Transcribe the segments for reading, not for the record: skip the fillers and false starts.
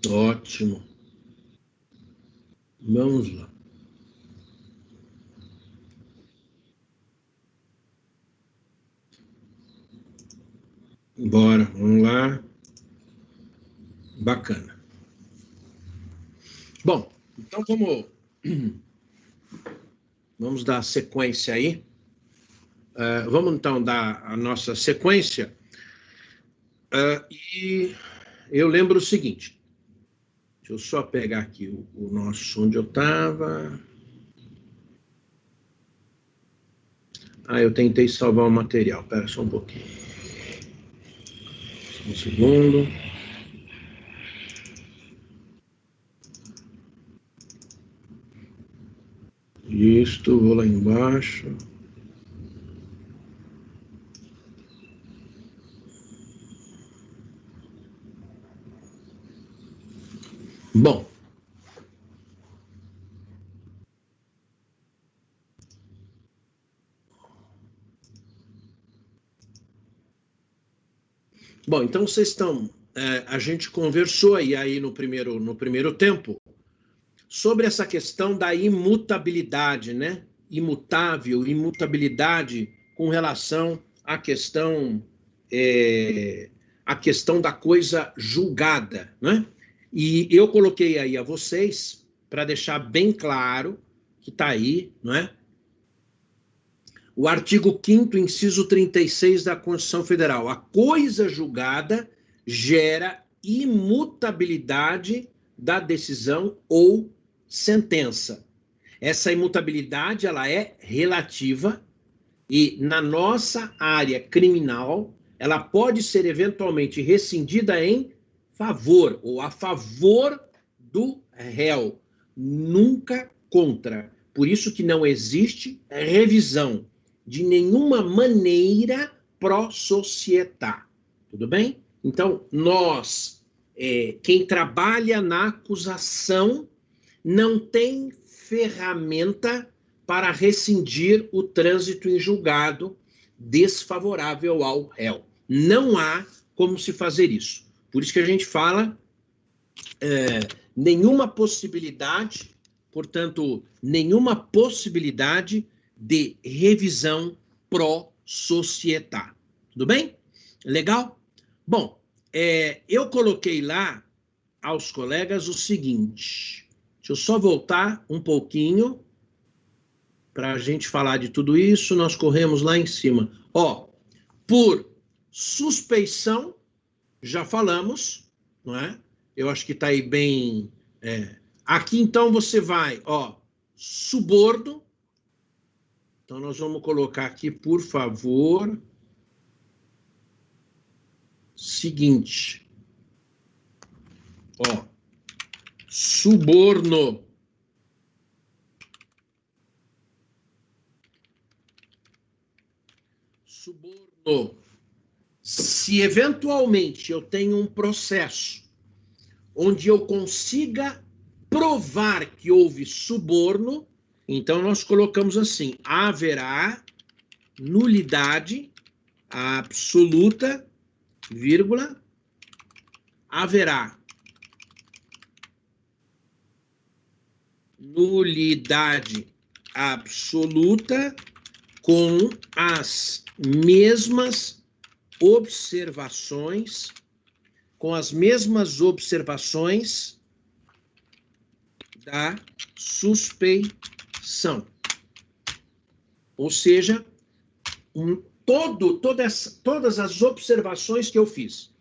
Ótimo. Vamos lá. Bora, vamos lá. Bacana. Bom, então vamos dar sequência aí. Vamos então dar a nossa sequência. E eu lembro o seguinte. Deixa eu só pegar aqui o nosso, onde eu estava. Eu tentei salvar o material. Espera só um pouquinho. Um segundo. Isto, vou lá embaixo. Bom. Bom, então vocês estão... a gente conversou aí no primeiro tempo sobre essa questão da imutabilidade, né? Imutável, imutabilidade com relação à questão da coisa julgada, né? E eu coloquei aí a vocês, para deixar bem claro, que está aí, não é? O artigo 5º, inciso 36 da Constituição Federal. A coisa julgada gera imutabilidade da decisão ou sentença. Essa imutabilidade, ela é relativa e na nossa área criminal, ela pode ser eventualmente rescindida em favor ou a favor do réu, nunca contra. Por isso que não existe revisão de nenhuma maneira pro società. Tudo bem? Então, nós, quem trabalha na acusação, não tem ferramenta para rescindir o trânsito em julgado desfavorável ao réu. Não há como se fazer isso. Por isso que a gente fala nenhuma possibilidade, portanto, nenhuma possibilidade de revisão pro società. Tudo bem? Legal? Bom, eu coloquei lá aos colegas o seguinte. Deixa eu só voltar um pouquinho para a gente falar de tudo isso. Nós corremos lá em cima. Por suspeição, já falamos, não é? Eu acho que está aí bem... Aqui, então, você vai, suborno. Então, nós vamos colocar aqui, por favor, seguinte. Suborno. Suborno. Se eventualmente eu tenho um processo onde eu consiga provar que houve suborno, então nós colocamos assim: haverá nulidade absoluta, vírgula, haverá nulidade absoluta com as mesmas observações, da suspeição. Ou seja, todas as observações que eu fiz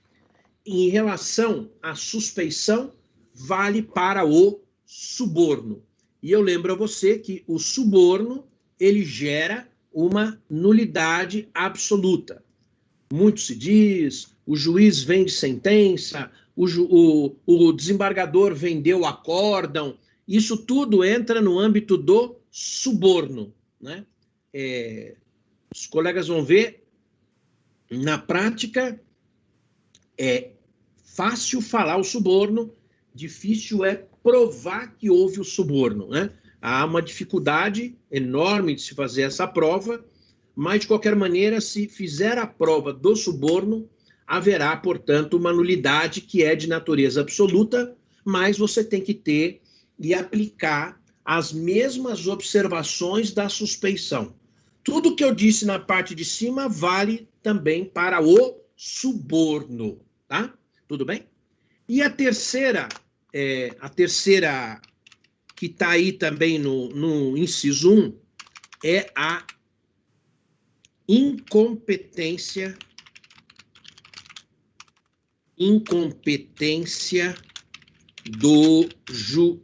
em relação à suspeição vale para o suborno. E eu lembro a você que o suborno, ele gera uma nulidade absoluta. Muito se diz, o juiz vende sentença, o desembargador vendeu acórdão, isso tudo entra no âmbito do suborno, né? Os colegas vão ver, na prática, é fácil falar o suborno, difícil é provar que houve o suborno, né? Há uma dificuldade enorme de se fazer essa prova, mas, de qualquer maneira, se fizer a prova do suborno, haverá, portanto, uma nulidade que é de natureza absoluta, mas você tem que ter e aplicar as mesmas observações da suspeição. Tudo que eu disse na parte de cima vale também para o suborno, tá? Tudo bem? E a terceira que está aí também no inciso 1 é a incompetência do juiz.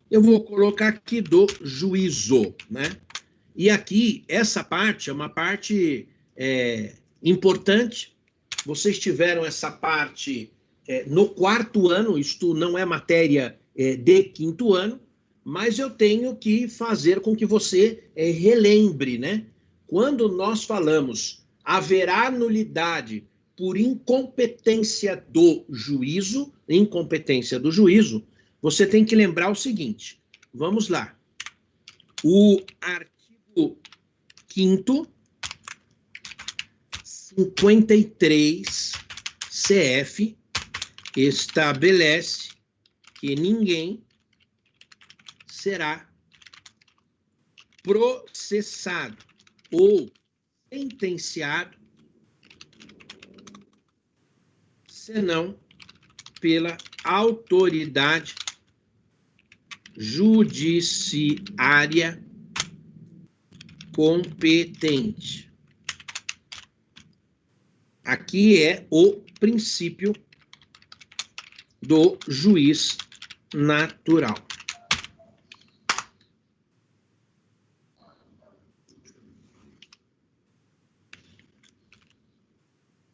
Eu vou colocar aqui do juízo, né? E aqui, essa parte é uma parte importante. Vocês tiveram essa parte no 4º ano, isto não é matéria de 5º ano, mas eu tenho que fazer com que você relembre, né? Quando nós falamos haverá nulidade por incompetência do juízo, você tem que lembrar o seguinte. Vamos lá. O artigo 5º, 53 CF, estabelece que ninguém será processado ou sentenciado senão pela autoridade judiciária competente. Aqui é o princípio do juiz natural.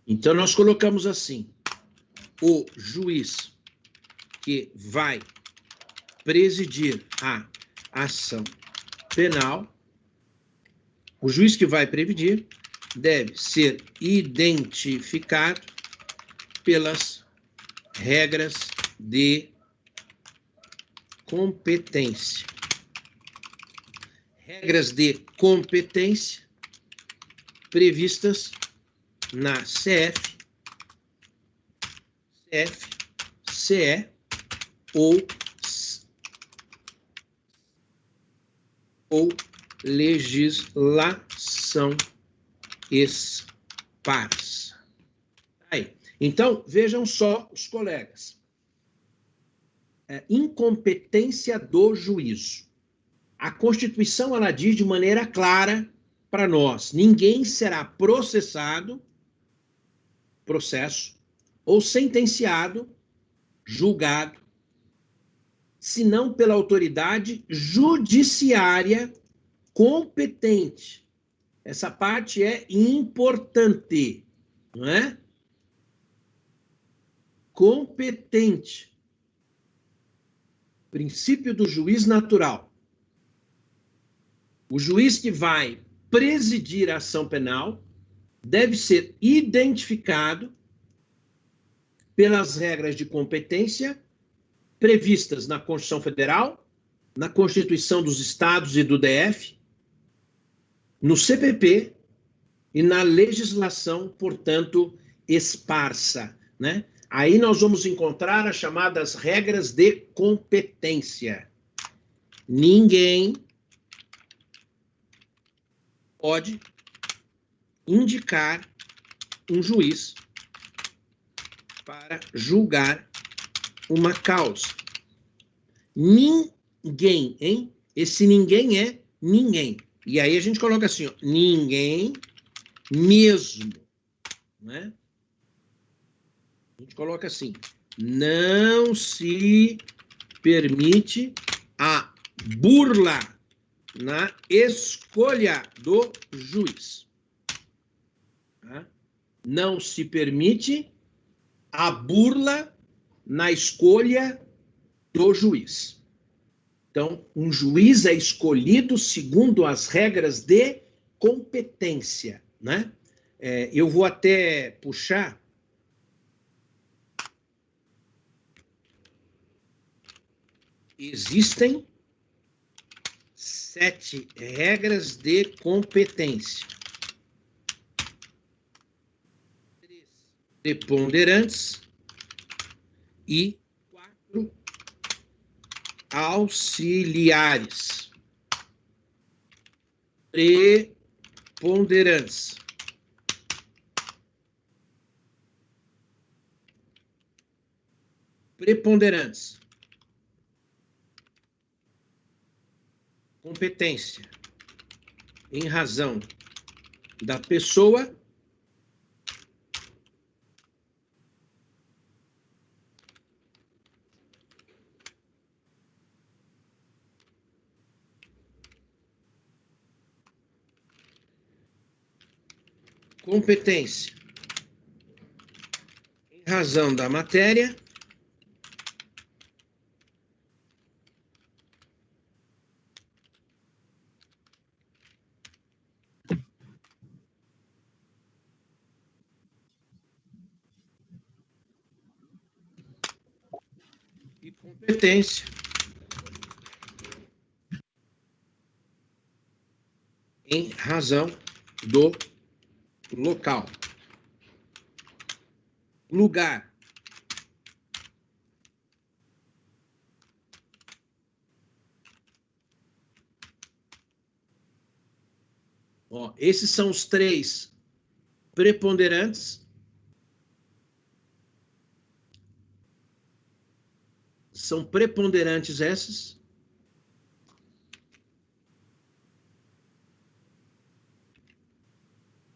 Então, nós colocamos assim: o juiz que vai presidir a ação penal, o juiz que vai presidir deve ser identificado pelas regras de competência. Regras de competência previstas na CF, CE ou legislação esparsa. Aí. Então, vejam só os colegas. Incompetência do juízo. A Constituição, ela diz de maneira clara para nós: ninguém será processado, processo, ou sentenciado, julgado, senão pela autoridade judiciária competente. Essa parte é importante, não é? Competente. Princípio do juiz natural. O juiz que vai presidir a ação penal deve ser identificado pelas regras de competência previstas na Constituição Federal, na Constituição dos Estados e do DF, no CPP e na legislação, portanto, esparsa, né? Aí nós vamos encontrar as chamadas regras de competência. Ninguém pode indicar um juiz para julgar uma causa. Ninguém, hein? Esse ninguém é ninguém. E aí a gente coloca assim, ó, ninguém mesmo, né? A gente coloca assim: não se permite a burla na escolha do juiz. Tá? Não se permite a burla na escolha do juiz. Então, um juiz é escolhido segundo as regras de competência, né? Eu vou até puxar. Existem 7 regras de competência. 3 preponderantes e 4 auxiliares preponderantes. Preponderantes. Competência em razão da pessoa competência em razão da matéria e competência em razão do local. Lugar. Ó, esses são os três preponderantes. São preponderantes esses.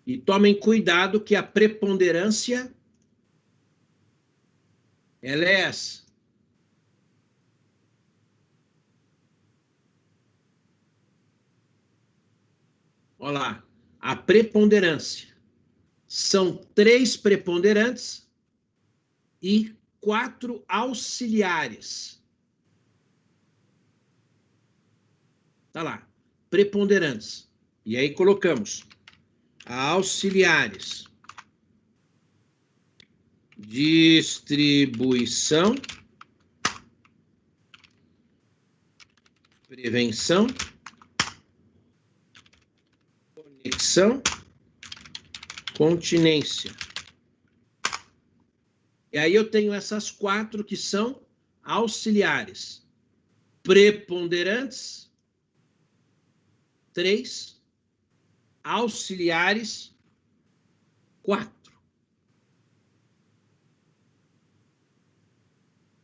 E tomem cuidado que a preponderância ela é essa. Olha lá, a preponderância. São 3 preponderantes e 4 auxiliares. Tá lá, preponderantes. E aí colocamos auxiliares. Distribuição. Prevenção. Conexão. Continência. E aí eu tenho essas 4 que são auxiliares. Preponderantes, 3. Auxiliares, 4.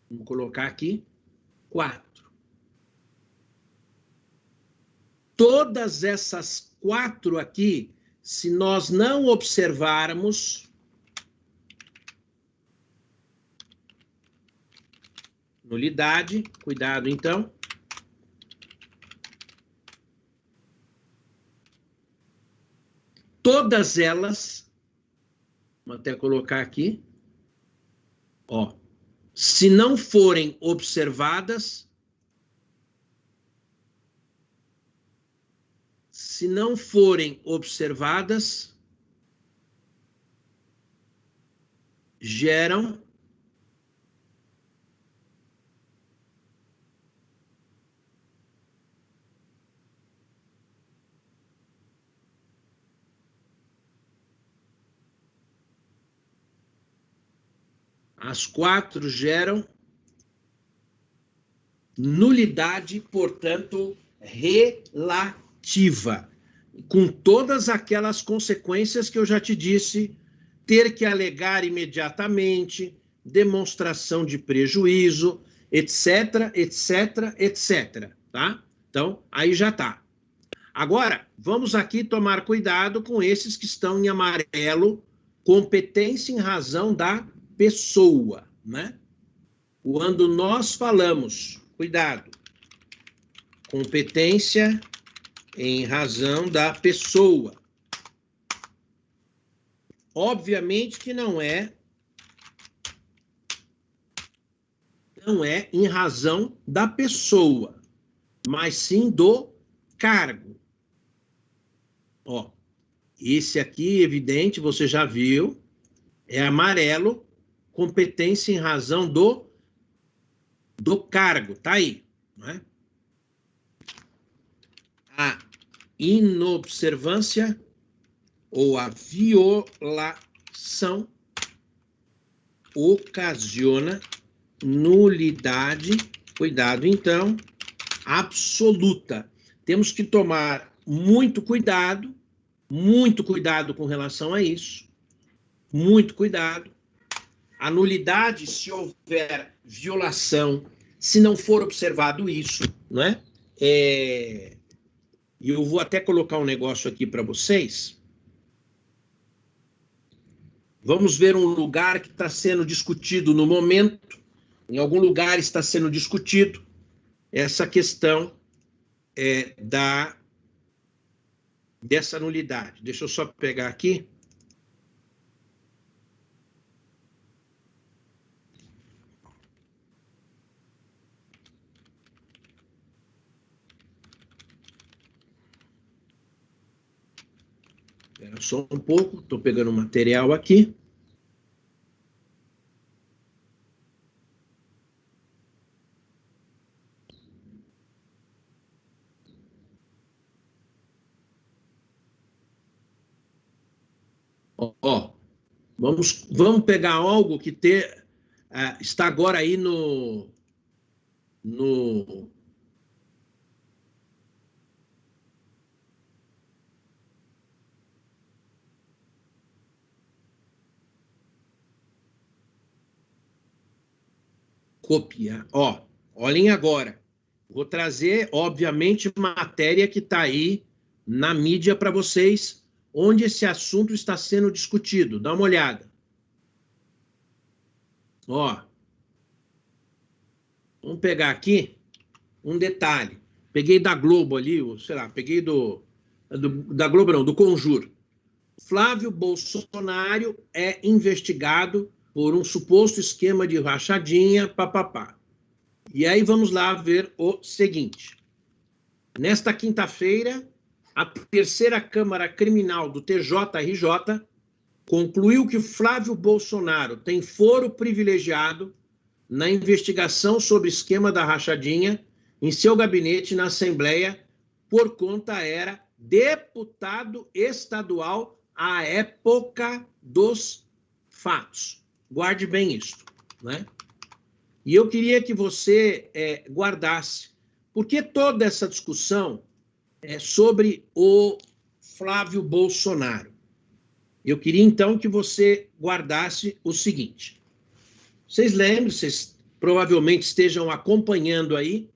Vamos colocar aqui 4. Todas essas 4 aqui, se nós não observarmos, nulidade, cuidado então. Todas elas, vou até colocar aqui, ó, se não forem observadas, geram as 4 geram nulidade, portanto, relativa, com todas aquelas consequências que eu já te disse, ter que alegar imediatamente, demonstração de prejuízo, etc, etc, etc, tá? Então, aí já tá. Agora, vamos aqui tomar cuidado com esses que estão em amarelo, competência em razão da pessoa, né? Quando nós falamos, cuidado, competência em razão da pessoa. Obviamente que não é em razão da pessoa, mas sim do cargo. Ó, esse aqui, evidente, você já viu, é amarelo, competência em razão do cargo, tá aí, não é? A inobservância ou a violação ocasiona nulidade Cuidado, então, absoluta. Temos que tomar muito cuidado com relação a isso, muito cuidado. A nulidade, se houver violação, se não for observado isso, não é? E eu vou até colocar um negócio aqui para vocês. Vamos ver um lugar que está sendo discutido no momento. Em algum lugar está sendo discutido essa questão dessa nulidade. Deixa eu só pegar aqui. Espera só um pouco, estou pegando o material aqui. Ó, vamos pegar algo que está agora aí no copiar. Ó, olhem agora. Vou trazer, obviamente, matéria que está aí na mídia para vocês, onde esse assunto está sendo discutido. Dá uma olhada. Ó, vamos pegar aqui um detalhe. Peguei da Globo ali, sei lá, peguei da Globo não, do Conjur. Flávio Bolsonaro é investigado por um suposto esquema de rachadinha, papapá. E aí vamos lá ver o seguinte. Nesta quinta-feira, a terceira Câmara Criminal do TJRJ concluiu que Flávio Bolsonaro tem foro privilegiado na investigação sobre esquema da rachadinha em seu gabinete na Assembleia, por conta era deputado estadual à época dos fatos. Guarde bem isso, né? E eu queria que você guardasse, porque toda essa discussão é sobre o Flávio Bolsonaro. Eu queria, então, que você guardasse o seguinte. Vocês lembram, vocês provavelmente estejam acompanhando aí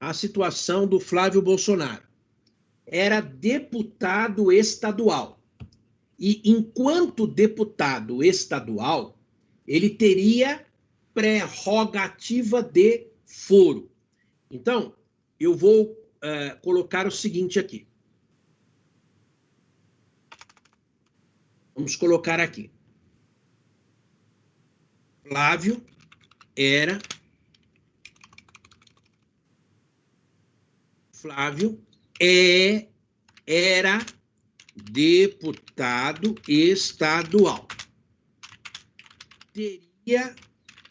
a situação do Flávio Bolsonaro. Era deputado estadual. E, enquanto deputado estadual, ele teria prerrogativa de foro. Então, eu vou colocar o seguinte aqui. Vamos colocar aqui. Flávio era deputado estadual. Teria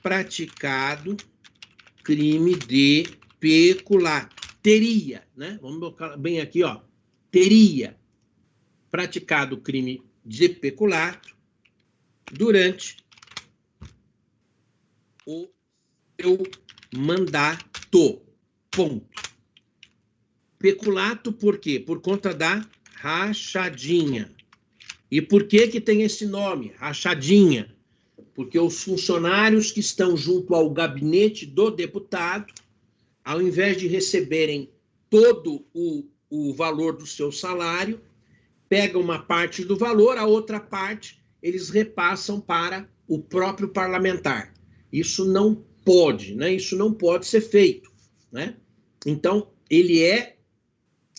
praticado crime de peculato. Teria, né? Vamos colocar bem aqui, ó. Teria praticado crime de peculato durante o seu mandato. Ponto. Peculato por quê? Por conta da rachadinha. E por que tem esse nome, rachadinha? Porque os funcionários que estão junto ao gabinete do deputado, ao invés de receberem todo o valor do seu salário, pegam uma parte do valor, a outra parte eles repassam para o próprio parlamentar. Isso não pode, né? Isso não pode ser feito, né? Então, ele é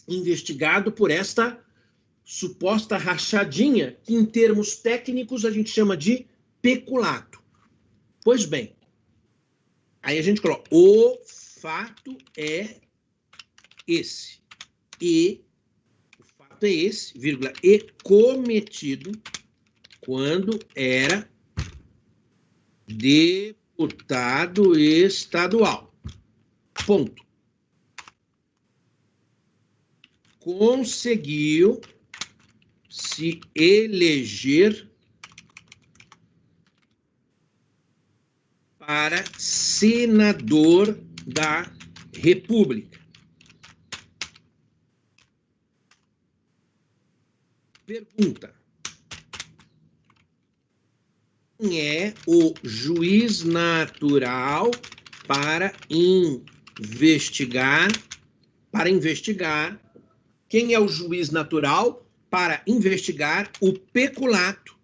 investigado por esta suposta rachadinha, que em termos técnicos a gente chama de peculato. Pois bem, aí a gente coloca, o fato é esse, e o fato é esse, vírgula, e cometido quando era deputado estadual. Ponto. Conseguiu se eleger para senador da República. Pergunta: quem é o juiz natural para investigar? Quem é o juiz natural para investigar o peculato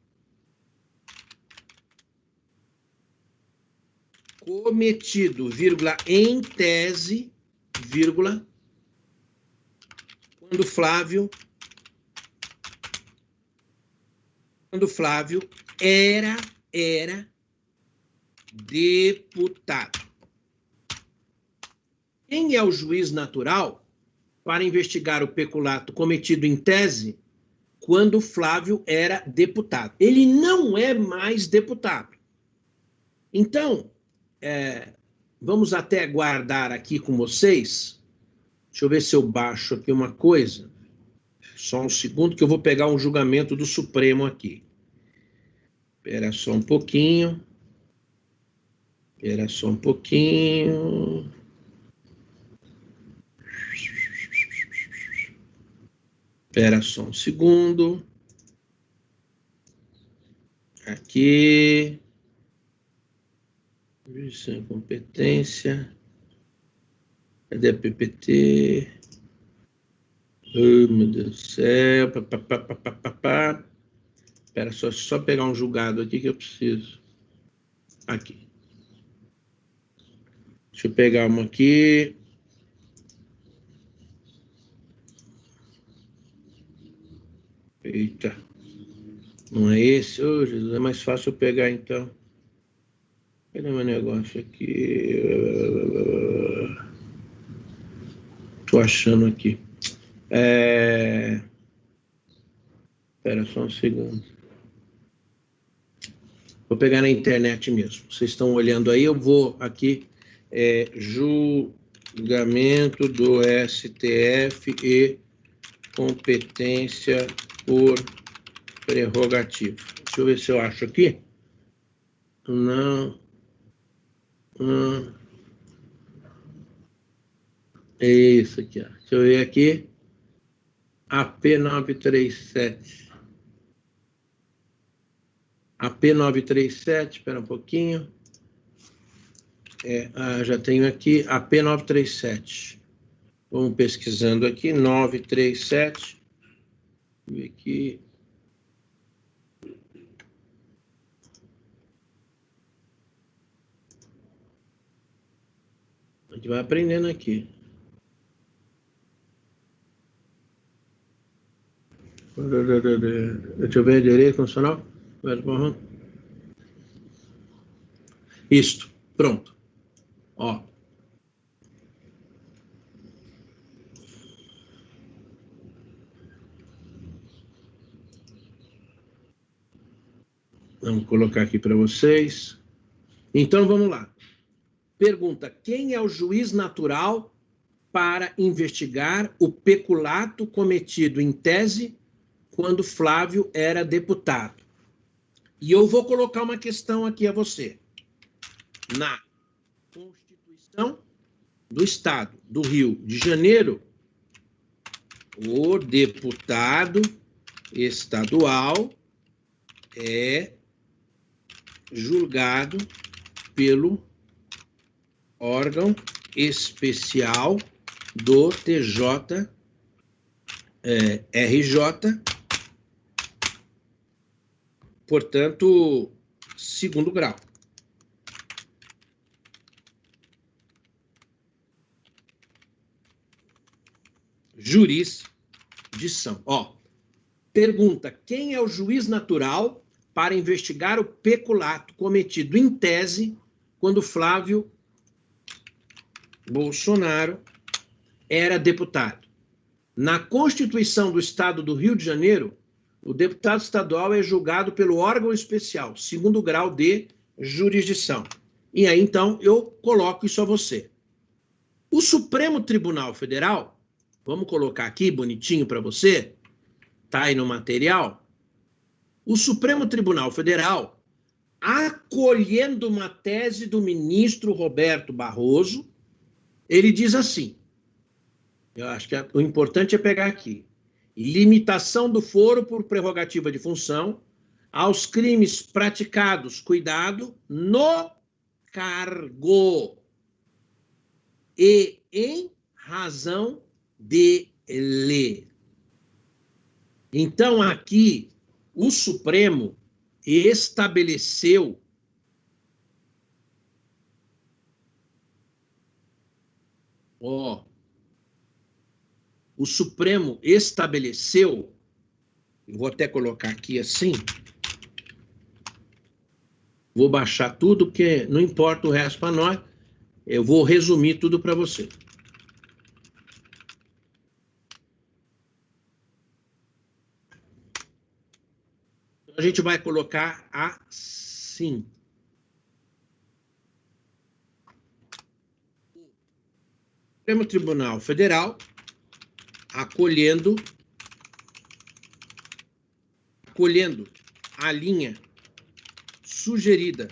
cometido, vírgula, em tese, vírgula, quando Flávio era deputado. Quem é o juiz natural para investigar o peculato cometido em tese quando Flávio era deputado? Ele não é mais deputado. Então, vamos até guardar aqui com vocês. Deixa eu ver se eu baixo aqui uma coisa. Só um segundo que eu vou pegar um julgamento do Supremo aqui. Espera só um pouquinho. Espera só um pouquinho. Espera só um segundo. Aqui. Sem competência. Cadê a PPT? Oh, meu Deus do céu. Espera só pegar um julgado aqui que eu preciso. Aqui. Deixa eu pegar uma aqui. Eita. Não é esse? Ô, Jesus, é mais fácil eu pegar então. Cadê meu negócio aqui? Tô achando aqui. Espera só um segundo. Vou pegar na internet mesmo. Vocês estão olhando aí, eu vou aqui. Julgamento do STF e competência por prerrogativa. Deixa eu ver se eu acho aqui. Não. É isso aqui, ó. Deixa eu ver aqui. AP 937. AP 937, espera um pouquinho. Já tenho aqui AP 937. Vamos pesquisando aqui, 937. Vamos ver aqui. A gente vai aprendendo aqui. Deixa eu ver, direito constitucional. Isto, pronto. Ó. Vamos colocar aqui para vocês. Então, vamos lá. Pergunta: quem é o juiz natural para investigar o peculato cometido em tese quando Flávio era deputado? E eu vou colocar uma questão aqui a você. Na Constituição do Estado do Rio de Janeiro, o deputado estadual é julgado pelo órgão especial do TJ, RJ, portanto, segundo grau. Jurisdição. Ó, pergunta: quem é o juiz natural para investigar o peculato cometido em tese quando Flávio Bolsonaro era deputado? Na Constituição do Estado do Rio de Janeiro, o deputado estadual é julgado pelo órgão especial, segundo grau de jurisdição. E aí, então, eu coloco isso a você. O Supremo Tribunal Federal, vamos colocar aqui bonitinho para você, tá aí no material. O Supremo Tribunal Federal, acolhendo uma tese do ministro Roberto Barroso, Ele diz assim, eu acho que o importante é pegar aqui, limitação do foro por prerrogativa de função aos crimes praticados, cuidado, no cargo e em razão dele. Então, aqui, o Supremo estabeleceu o Supremo estabeleceu, eu vou até colocar aqui assim, vou baixar tudo, porque não importa o resto para nós, eu vou resumir tudo para você. A gente vai colocar assim. O Supremo Tribunal Federal, acolhendo a linha sugerida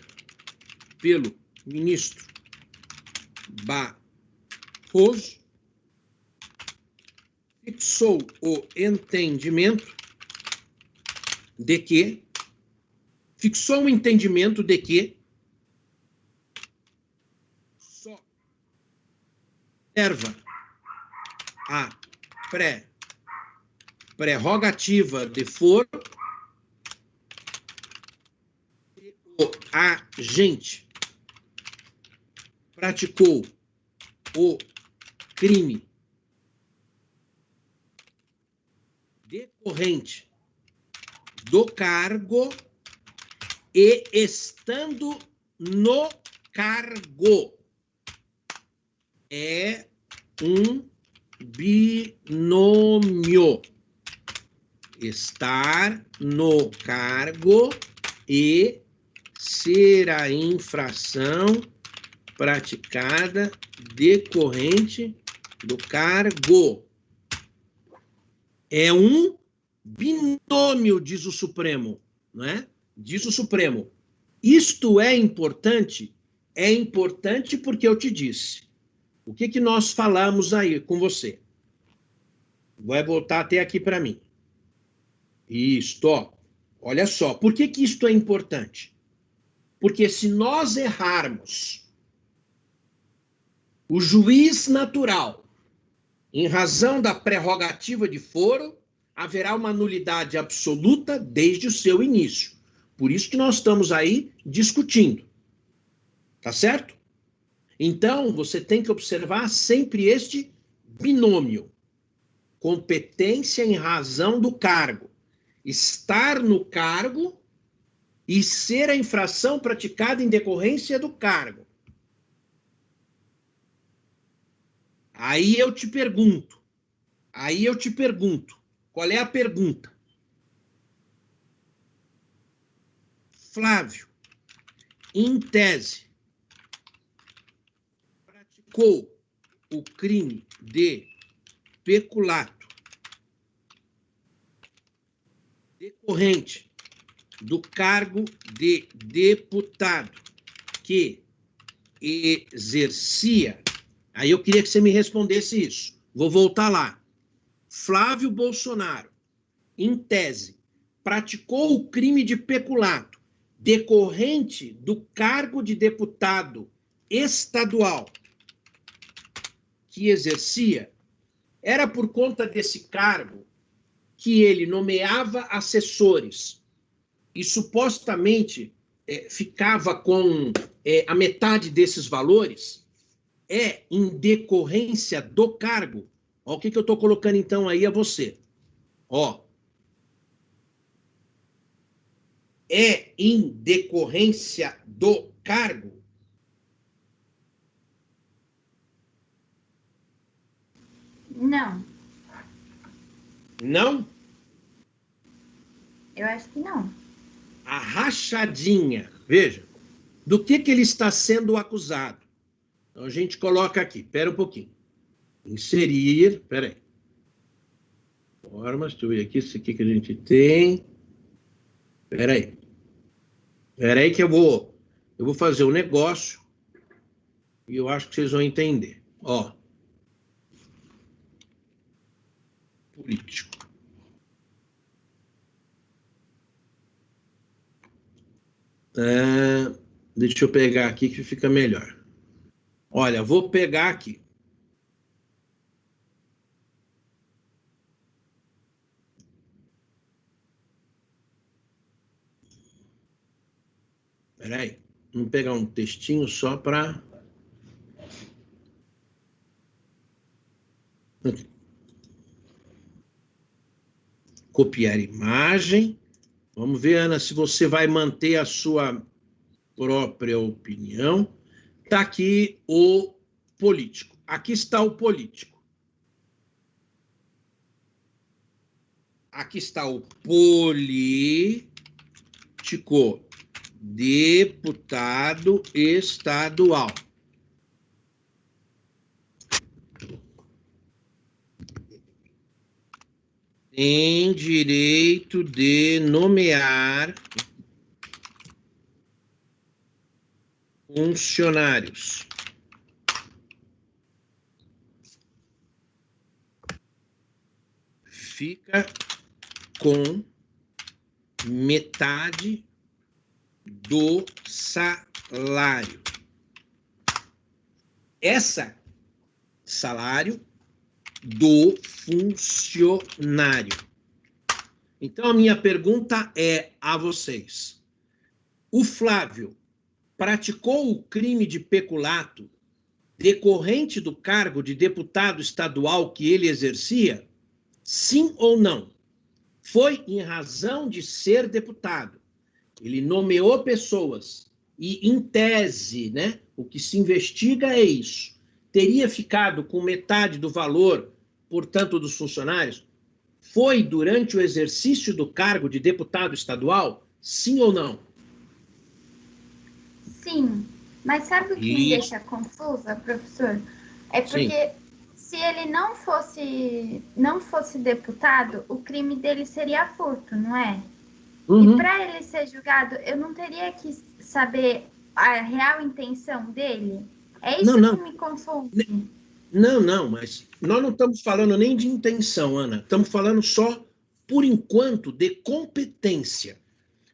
pelo ministro Barroso, fixou o entendimento de que só serva a prerrogativa de foro se o agente praticou o crime decorrente do cargo e estando no cargo. É um binômio. Estar no cargo e ser a infração praticada decorrente do cargo. É um binômio, diz o Supremo, não é? Diz o Supremo. Isto é importante? É importante porque eu te disse. O que nós falamos aí com você? Vai voltar até aqui para mim. Isto, ó. Olha só. Por que isto é importante? Porque se nós errarmos o juiz natural, em razão da prerrogativa de foro, haverá uma nulidade absoluta desde o seu início. Por isso que nós estamos aí discutindo. Tá certo? Então, você tem que observar sempre este binômio. Competência em razão do cargo. Estar no cargo e ser a infração praticada em decorrência do cargo. Aí eu te pergunto, qual é a pergunta? Flávio, em tese, praticou o crime de peculato decorrente do cargo de deputado que exercia. Aí eu queria que você me respondesse isso. Vou voltar lá. Flávio Bolsonaro, em tese, praticou o crime de peculato decorrente do cargo de deputado estadual que exercia. Era por conta desse cargo que ele nomeava assessores e supostamente ficava com a metade desses valores. É em decorrência do cargo. Ó, o que eu estou colocando então aí a você. Ó. É em decorrência do cargo? Não. Não? Eu acho que não. A rachadinha, veja, do que ele está sendo acusado. Então a gente coloca aqui, espera um pouquinho. Inserir, espera aí. Formas, deixa eu ver aqui, isso aqui que a gente tem. Espera aí que eu vou fazer um negócio e eu acho que vocês vão entender. Ó. Político. Deixa eu pegar aqui que fica melhor. Olha, vou pegar aqui. Espera aí. Vamos pegar um textinho só para... Copiar imagem. Vamos ver, Ana, se você vai manter a sua própria opinião. Está aqui o político. Aqui está o político. Aqui está o político, deputado estadual. Tem direito de nomear funcionários. Fica com metade do salário. Essa salário do funcionário. Então, a minha pergunta é a vocês. O Flávio praticou o crime de peculato decorrente do cargo de deputado estadual que ele exercia? Sim ou não? Foi em razão de ser deputado. Ele nomeou pessoas e, em tese, né, o que se investiga é isso. Teria ficado com metade do valor, portanto, dos funcionários? Foi durante o exercício do cargo de deputado estadual? Sim ou não? Sim. Mas sabe o que me deixa confusa, professor? É porque se ele não fosse deputado, o crime dele seria furto, não é? E para ele ser julgado, eu não teria que saber a real intenção dele? É isso que me confunde. Não, mas nós não estamos falando nem de intenção, Ana. Estamos falando só, por enquanto, de competência.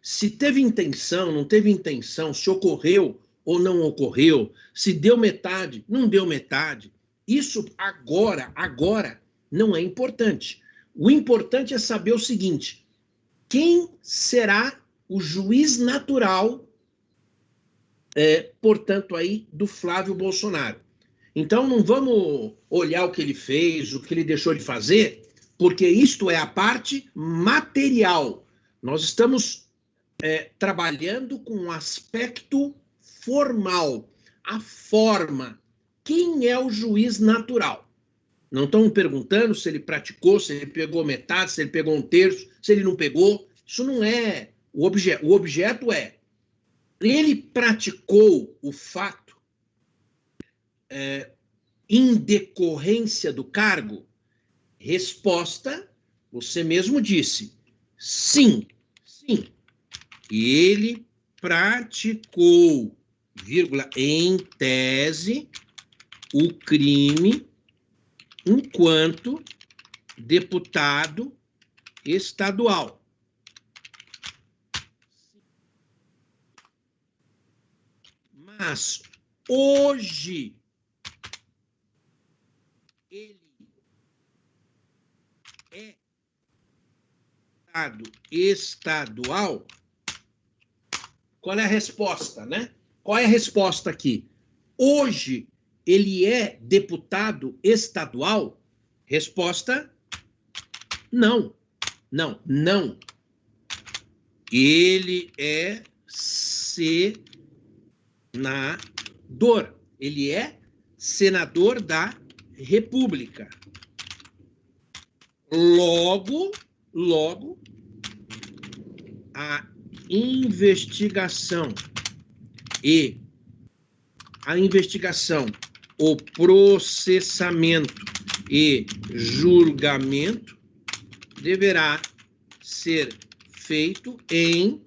Se teve intenção, não teve intenção, se ocorreu ou não ocorreu, se deu metade, não deu metade, isso agora não é importante. O importante é saber o seguinte: quem será o juiz natural, portanto, aí do Flávio Bolsonaro? Então, não vamos olhar o que ele fez, o que ele deixou de fazer, porque isto é a parte material. Nós estamos trabalhando com um aspecto formal, a forma. Quem é o juiz natural? Não estão perguntando se ele praticou, se ele pegou metade, se ele pegou um terço, se ele não pegou. Isso não é o objeto. O objeto é, ele praticou o fato em decorrência do cargo? Resposta, você mesmo disse, sim. Ele praticou, vírgula, em tese, o crime enquanto deputado estadual. Mas hoje ele é deputado estadual? Qual é a resposta, né? Qual é a resposta aqui? Hoje ele é deputado estadual? Resposta: não. Ele é senador. Ele é senador da República. Logo, a investigação, o processamento e julgamento deverá ser feito em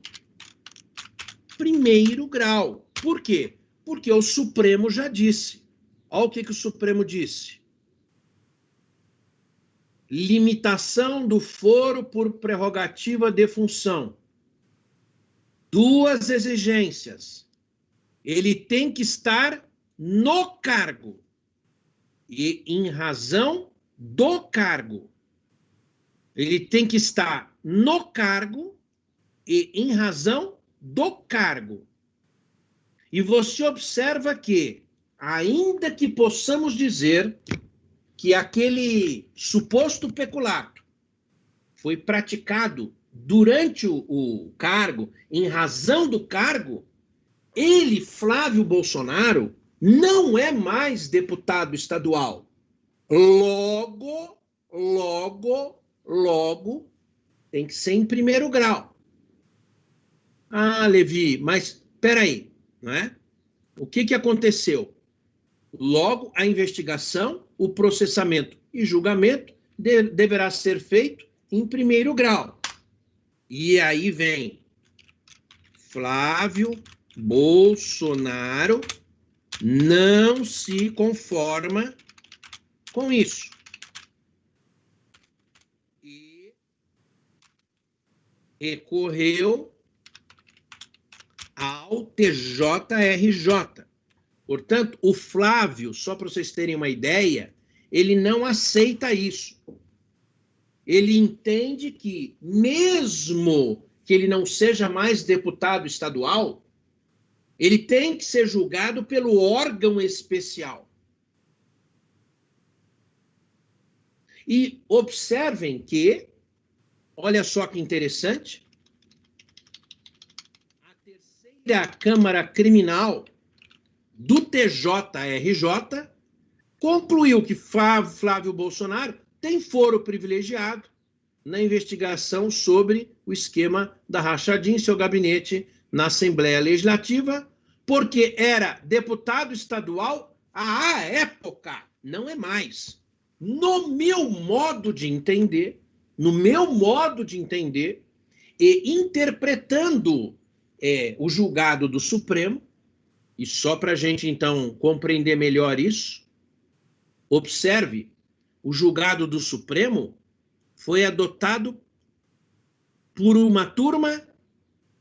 primeiro grau. Por quê? Porque o Supremo já disse. Olha o que o Supremo disse. Limitação do foro por prerrogativa de função. Duas exigências. Ele tem que estar no cargo e em razão do cargo. Ele tem que estar no cargo e em razão do cargo. E você observa que, ainda que possamos dizer que aquele suposto peculato foi praticado durante o cargo, em razão do cargo, ele, Flávio Bolsonaro, não é mais deputado estadual. Logo, tem que ser em primeiro grau. Ah, Levi, mas peraí, não é? O que aconteceu? Logo, a investigação, o processamento e julgamento deverá ser feito em primeiro grau. E aí vem Flávio Bolsonaro não se conforma com isso. E recorreu ao TJRJ. Portanto, o Flávio, só para vocês terem uma ideia, ele não aceita isso. Ele entende que, mesmo que ele não seja mais deputado estadual, ele tem que ser julgado pelo órgão especial. E observem que, olha só que interessante, a terceira Câmara Criminal do TJRJ concluiu que Flávio Bolsonaro tem foro privilegiado na investigação sobre o esquema da rachadinha em seu gabinete na Assembleia Legislativa, porque era deputado estadual à época, não é mais. No meu modo de entender, e interpretando o julgado do Supremo, e só para a gente, então, compreender melhor isso, observe, o julgado do Supremo foi adotado por uma turma,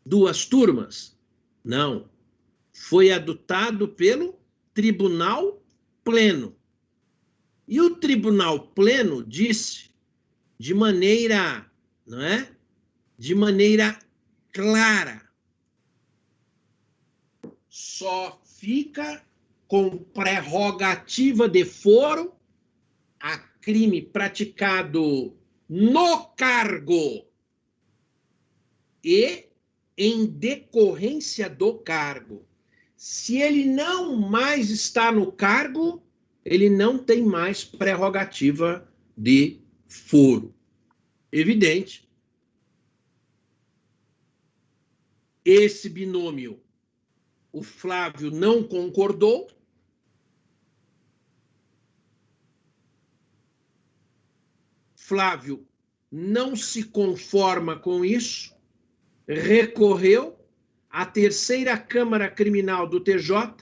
duas turmas? Não. Foi adotado pelo Tribunal Pleno. E o Tribunal Pleno disse de maneira, não é? De maneira clara. Só fica com prerrogativa de foro a crime praticado no cargo e em decorrência do cargo. Se ele não mais está no cargo, ele não tem mais prerrogativa de foro. Evidente. Esse binômio, o Flávio não concordou. Flávio não se conforma com isso, recorreu, a terceira Câmara Criminal do TJ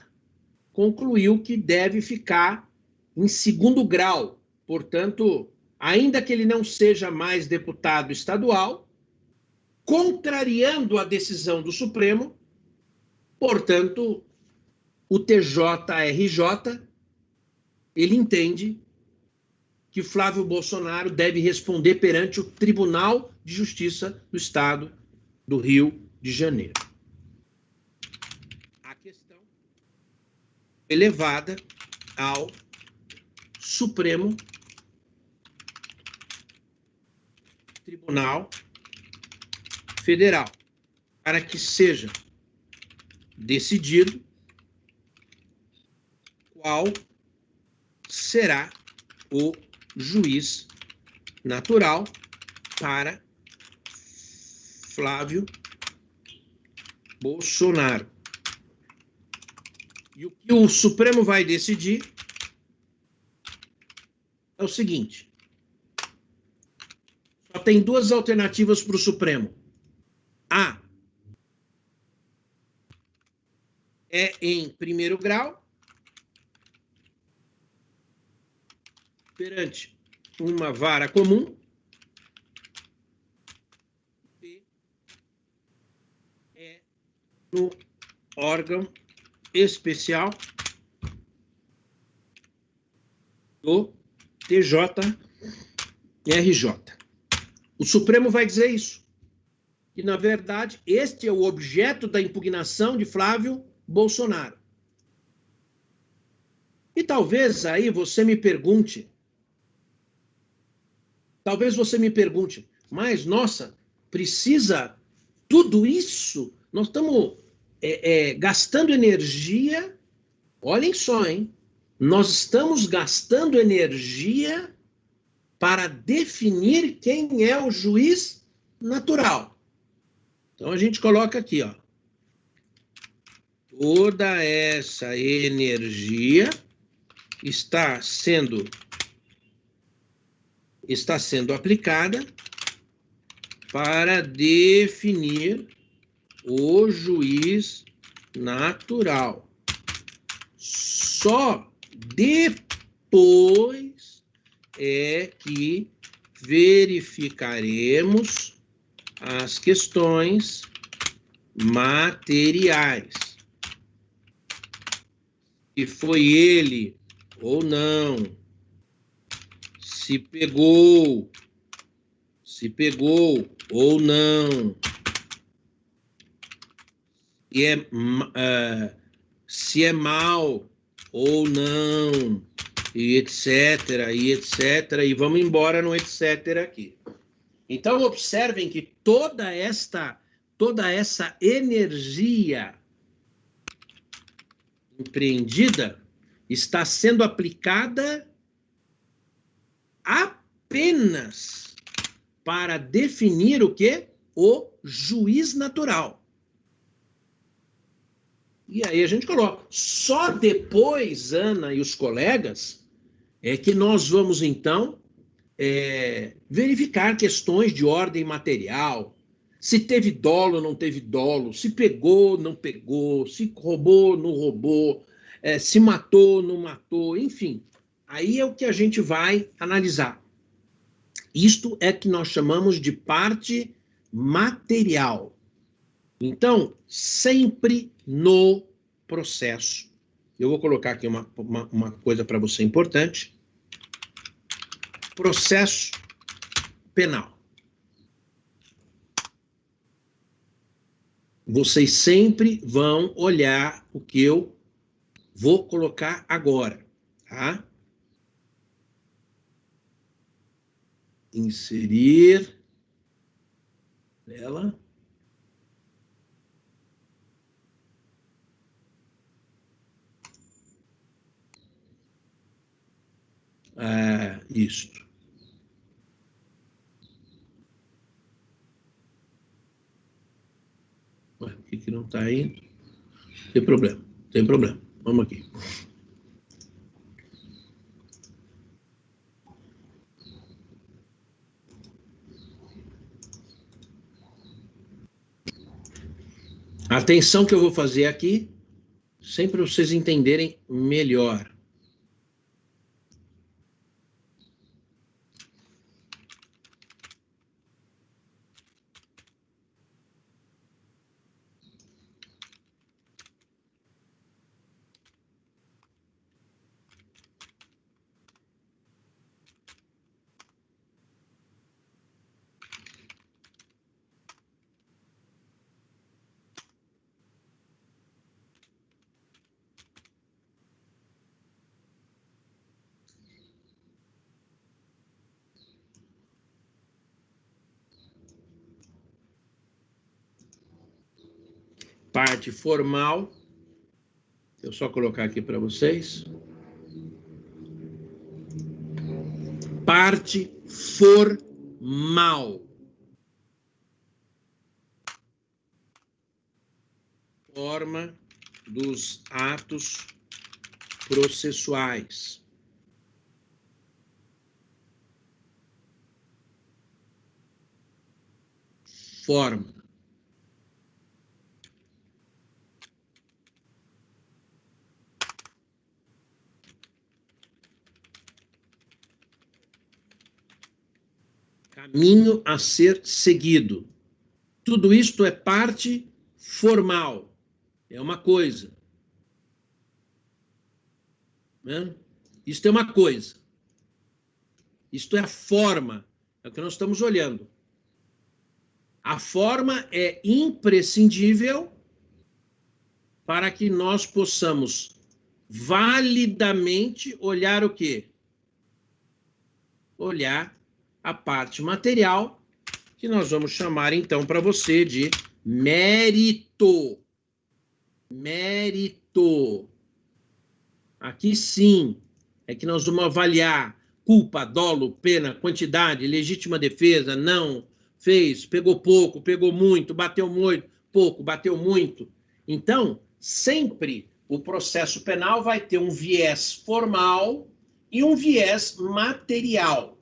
concluiu que deve ficar em segundo grau. Portanto, ainda que ele não seja mais deputado estadual, contrariando a decisão do Supremo, portanto, o TJRJ, ele entende que Flávio Bolsonaro deve responder perante o Tribunal de Justiça do Estado do Rio de Janeiro. A questão foi levada ao Supremo Tribunal Federal para que seja decidido qual será o juiz natural para Flávio Bolsonaro. E o que o Supremo vai decidir é o seguinte: só tem duas alternativas para o Supremo. A é em primeiro grau, perante uma vara comum, P é no órgão especial do TJRJ. O Supremo vai dizer isso, que, na verdade, este é o objeto da impugnação de Flávio Bolsonaro. E talvez aí você me pergunte, mas, nossa, precisa tudo isso? Nós estamos gastando energia, olhem só, hein? Nós estamos gastando energia para definir quem é o juiz natural. Então, a gente coloca aqui, ó. Toda essa energia está sendo aplicada para definir o juiz natural. Só depois é que verificaremos as questões materiais. Se foi ele ou não, se pegou ou não, se é mal ou não, e etc, e vamos embora no etc aqui. Então, observem que toda essa energia empreendida está sendo aplicada apenas para definir o quê? O juiz natural. E aí a gente coloca. Só depois, Ana e os colegas, é que nós vamos, então, verificar questões de ordem material, se teve dolo ou não teve dolo, se pegou, não pegou, se roubou, não roubou, se matou, não matou, enfim. Aí é o que a gente vai analisar. Isto é que nós chamamos de parte material. Então, sempre no processo. Eu vou colocar aqui uma coisa para você importante. Processo penal. Vocês sempre vão olhar o que eu vou colocar agora, tá? Inserir ela. Isto. Ué, por que não está indo? Tem problema. Vamos aqui. Atenção que eu vou fazer aqui, sempre para vocês entenderem melhor. Parte formal, eu só colocar aqui para vocês. Parte formal. Forma dos atos processuais. Forma. Caminho a ser seguido. Tudo isto é parte formal. É uma coisa. Né? Isto é uma coisa. Isto é a forma. É o que nós estamos olhando. A forma é imprescindível para que nós possamos validamente olhar o quê? Olhar a parte material, que nós vamos chamar então para você de mérito. Mérito. Aqui sim é que nós vamos avaliar culpa, dolo, pena, quantidade, legítima defesa, não, fez, pegou pouco, pegou muito, bateu muito, pouco, bateu muito. Então, sempre o processo penal vai ter um viés formal e um viés material.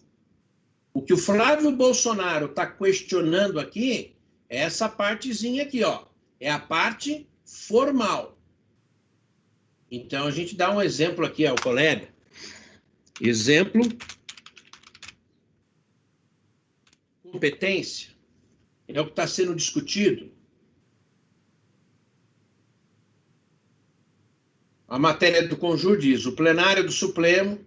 O que o Flávio Bolsonaro está questionando aqui é essa partezinha aqui, ó. É a parte formal. Então, a gente dá um exemplo aqui ao colega. Exemplo. Competência. É o que está sendo discutido. A matéria do Conjur diz: o plenário do Supremo,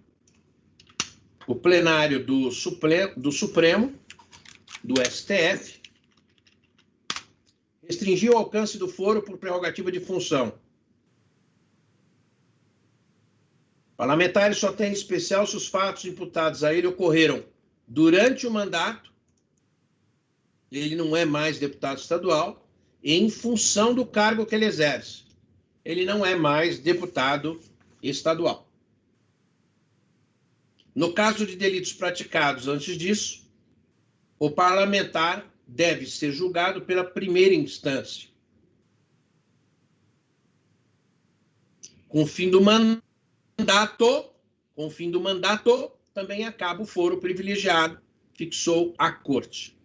do STF, restringiu o alcance do foro por prerrogativa de função. Parlamentares só têm especial se os fatos imputados a ele ocorreram durante o mandato, ele não é mais deputado estadual, e em função do cargo que ele exerce. Ele não é mais deputado estadual. No caso de delitos praticados antes disso, o parlamentar deve ser julgado pela primeira instância. Com o fim do mandato, também acaba o foro privilegiado, fixou a Corte.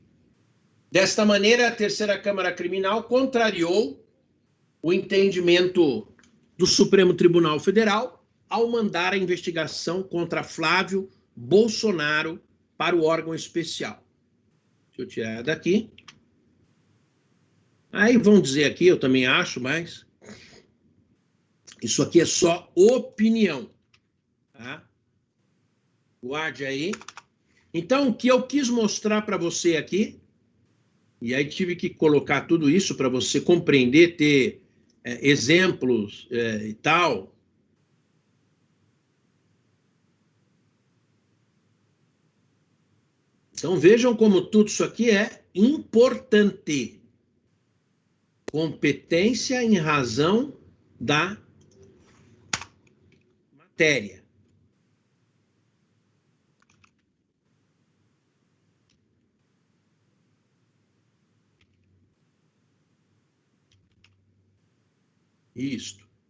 Desta maneira, a Terceira Câmara Criminal contrariou o entendimento do Supremo Tribunal Federal ao mandar a investigação contra Flávio Bolsonaro para o órgão especial. Deixa eu tirar daqui. Aí vão dizer aqui, eu também acho, mas isso aqui é só opinião. Tá? Guarde aí. Então, o que eu quis mostrar para você aqui, e aí tive que colocar tudo isso para você compreender, ter exemplos e tal. Então, vejam como tudo isso aqui é importante. Competência em razão da matéria.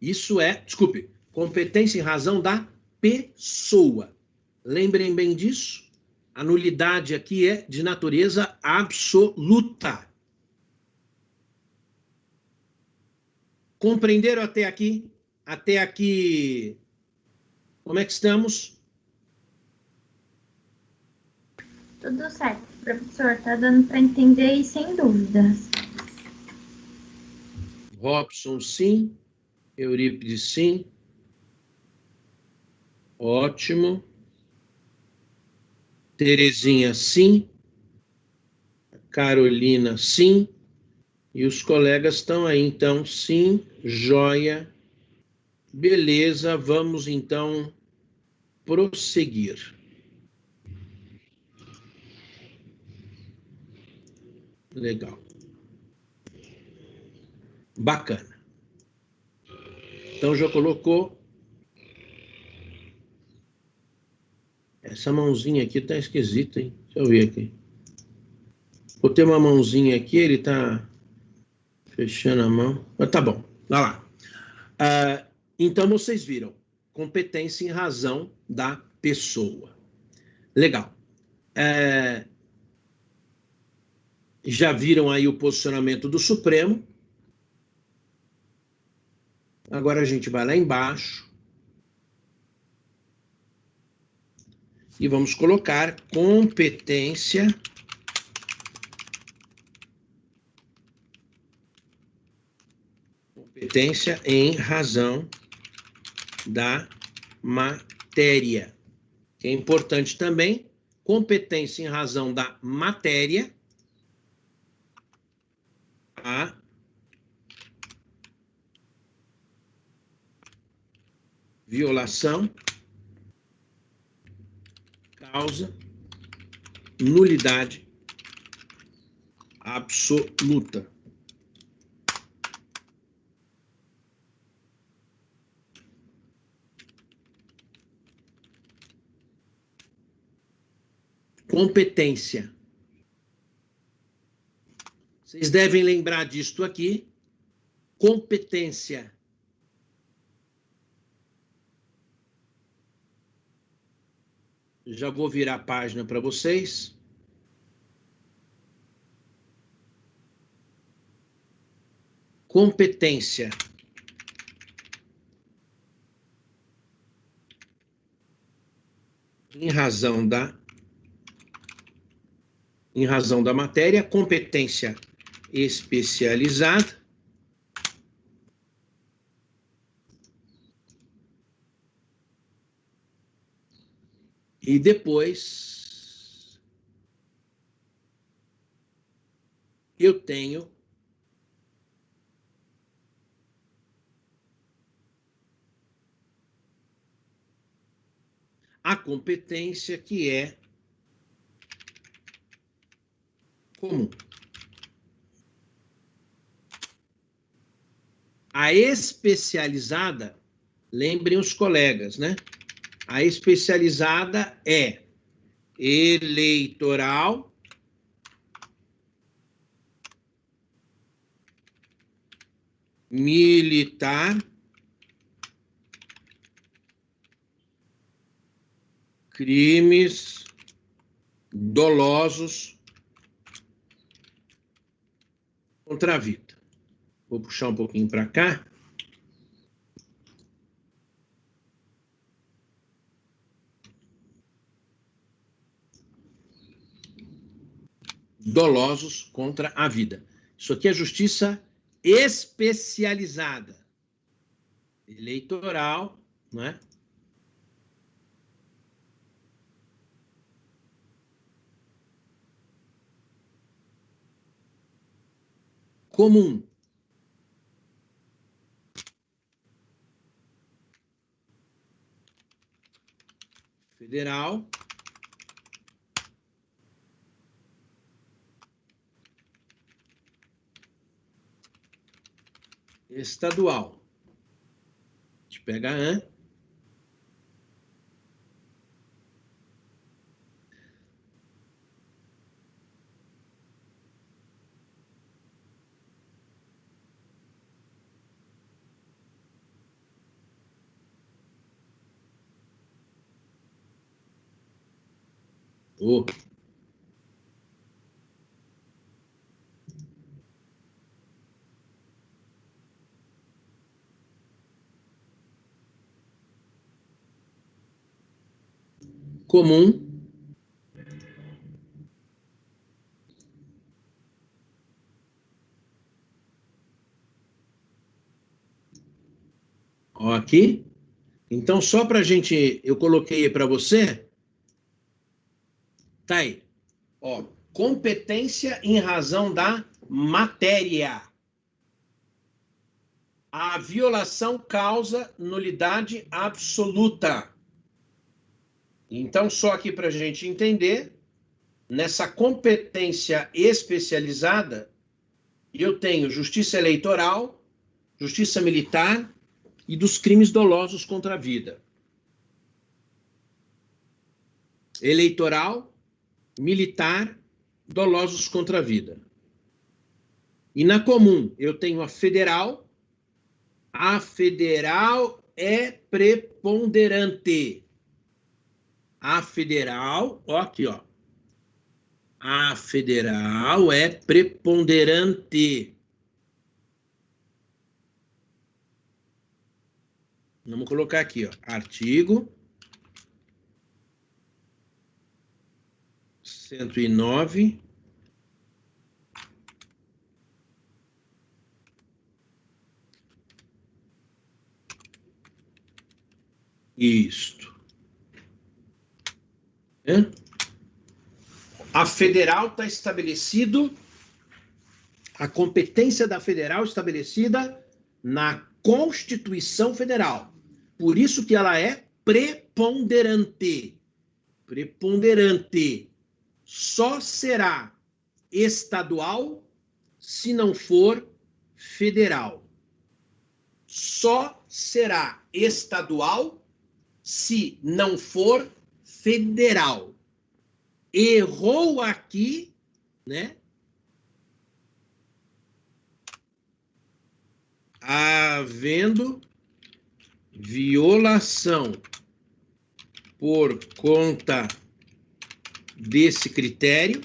Isso é, desculpe, competência em razão da pessoa. Lembrem bem disso. A nulidade aqui é de natureza absoluta. Compreenderam até aqui? Até aqui, como é que estamos? Tudo certo, professor. Tá dando para entender e sem dúvidas. Robson, sim. Eurípides, sim. Ótimo. Terezinha, sim. Carolina, sim. E os colegas estão aí, então, sim, joia. Beleza, vamos, então, prosseguir. Legal. Bacana. Então, já colocou. Essa mãozinha aqui tá esquisita, hein? Deixa eu ver aqui. Botei uma mãozinha aqui, ele tá fechando a mão. Mas tá bom, vai lá. Então, vocês viram. Competência em razão da pessoa. Legal. Já viram aí o posicionamento do Supremo. Agora a gente vai lá embaixo. E vamos colocar competência competência em razão da matéria. Que é importante também, competência em razão da matéria, a violação causa nulidade absoluta. Competência. Vocês devem lembrar disto aqui. Competência. Já vou virar a página para vocês. Competência. Em razão da matéria, competência especializada. E depois eu tenho a competência que é comum. A especializada, lembrem os colegas, né? A especializada é eleitoral, militar, crimes dolosos contra a vida. Vou puxar um pouquinho para cá. Dolosos contra a vida. Isso aqui é justiça especializada. Eleitoral, não é? Comum. Federal. Estadual. A gente pega a o comum, ó, aqui. Então, só para a gente, eu coloquei para você, tá aí, ó, competência em razão da matéria. A violação causa nulidade absoluta. Então, só aqui para a gente entender, nessa competência especializada, eu tenho justiça eleitoral, justiça militar e dos crimes dolosos contra a vida. Eleitoral, militar, dolosos contra a vida. E na comum, eu tenho a federal. A federal é preponderante. A federal, ó, aqui, ó. A federal é preponderante. Vamos colocar aqui, ó. Artigo 109. Isto. A federal está estabelecido, a competência da federal estabelecida na Constituição Federal. Por isso que ela é preponderante. Preponderante. Só será estadual se não for federal. Só será estadual se não for federal. Errou aqui, né? Havendo violação por conta desse critério,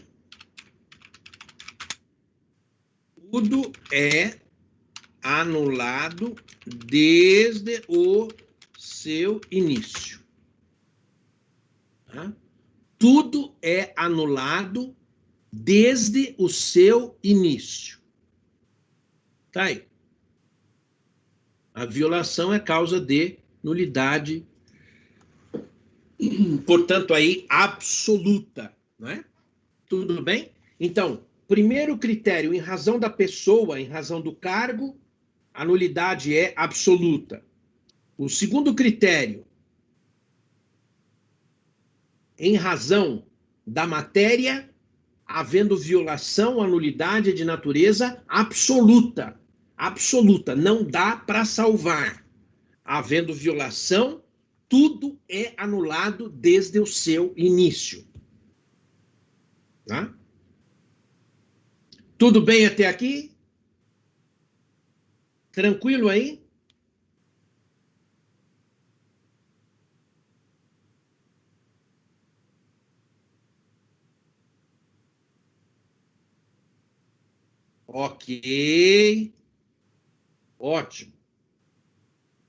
tudo é anulado desde o seu início. Tá? Tudo é anulado desde o seu início. Tá aí. A violação é causa de nulidade, portanto, aí, absoluta, não é? Tudo bem? Então, primeiro critério, em razão da pessoa, em razão do cargo, a nulidade é absoluta. O segundo critério, em razão da matéria, havendo violação, a nulidade é de natureza absoluta. Absoluta, não dá para salvar. Havendo violação, tudo é anulado desde o seu início. Tá? Tudo bem até aqui? Tranquilo aí? Ok. Ótimo.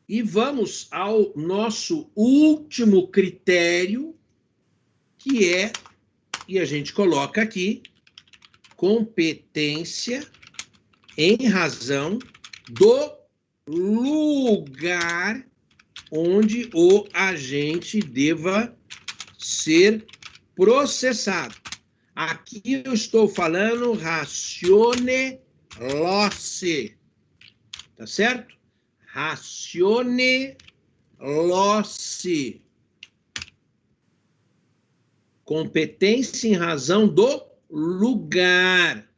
E vamos ao nosso último critério, que é, e a gente coloca aqui, competência em razão do lugar onde o agente deva ser processado. Aqui eu estou falando ratione loci, tá certo? Ratione loci. Competência em razão do lugar.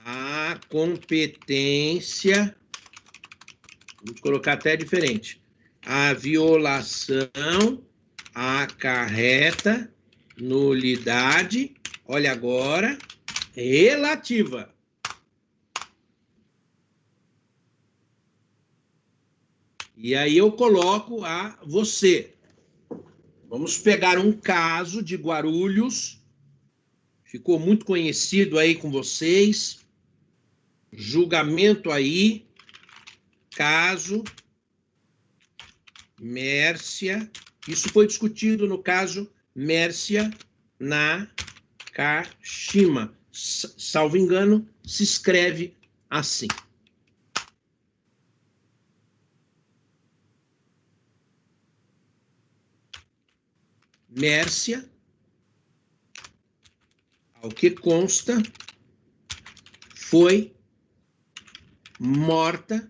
A competência, vou colocar até diferente. A violação acarreta nulidade, olha agora, relativa. E aí eu coloco a você. Vamos pegar um caso de Guarulhos, ficou muito conhecido aí com vocês, julgamento aí, caso Mércia, isso foi discutido no caso Mércia Nakashima, salvo engano, se escreve assim. Mércia, ao que consta, foi morta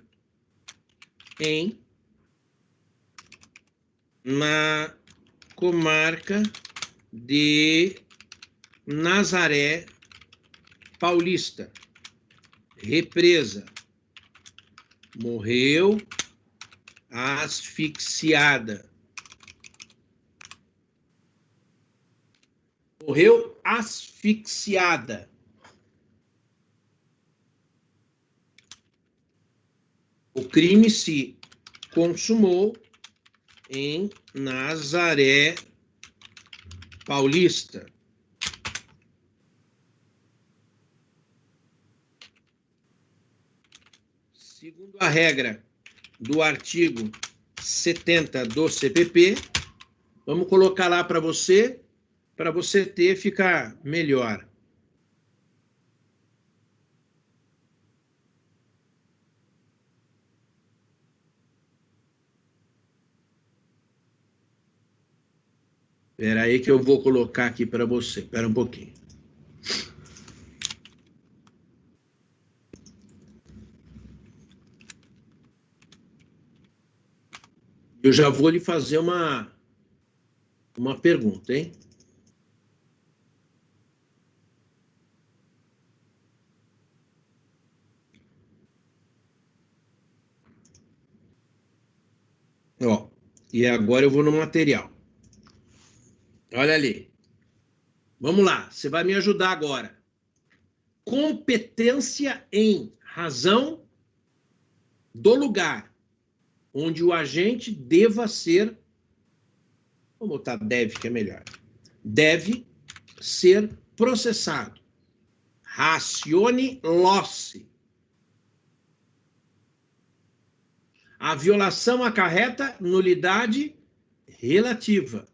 na comarca de Nazaré Paulista, Represa. Morreu asfixiada. Morreu asfixiada. O crime se consumou em Nazaré Paulista. Segundo a regra do artigo 70 do CPP, vamos colocar lá para você ter, ficar melhor. Espera aí que eu vou colocar aqui para você. Espera um pouquinho. Eu já vou lhe fazer uma pergunta, hein? Ó, e agora eu vou no material. Olha ali. Vamos lá, você vai me ajudar agora. Competência em razão do lugar onde o agente deva ser, vamos botar deve, que é melhor, deve ser processado. Ratione losse. A violação acarreta nulidade relativa.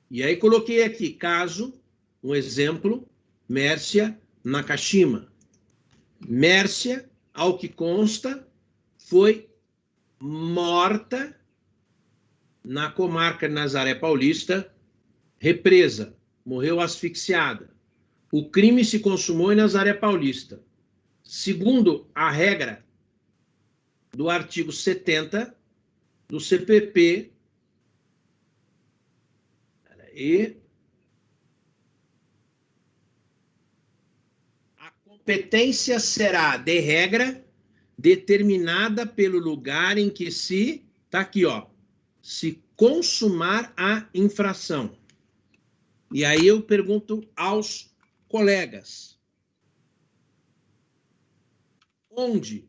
E aí coloquei aqui, caso, um exemplo, Mércia Nakashima. Mércia, ao que consta, foi morta na comarca de Nazaré Paulista, represa, morreu asfixiada. O crime se consumou em Nazaré Paulista. Segundo a regra do artigo 70 do CPP, a competência será, de regra, determinada pelo lugar em que se, tá aqui, ó, se consumar a infração. E aí eu pergunto aos colegas: onde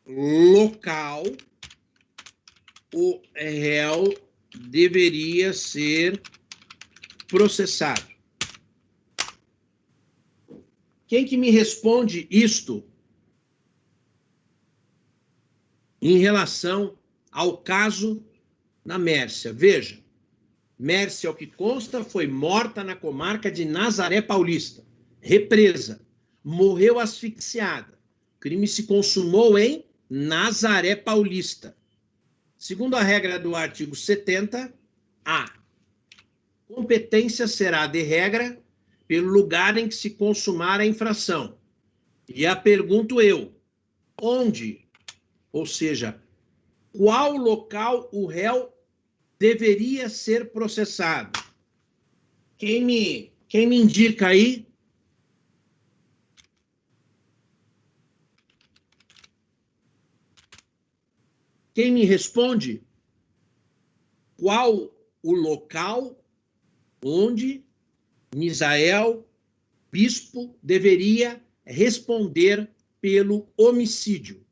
local o réu deveria ser processado? Quem que me responde isto em relação ao caso na Mércia? Veja, Mércia, ao que consta, foi morta na comarca de Nazaré Paulista, represa, morreu asfixiada. O crime se consumou em Nazaré Paulista. Segundo a regra do artigo 70, a competência será, de regra, pelo lugar em que se consumar a infração. E a pergunto eu, onde? Ou seja, qual local o réu deveria ser processado? Quem me indica aí? Quem me responde? Qual o local onde Misael, bispo, deveria responder pelo homicídio?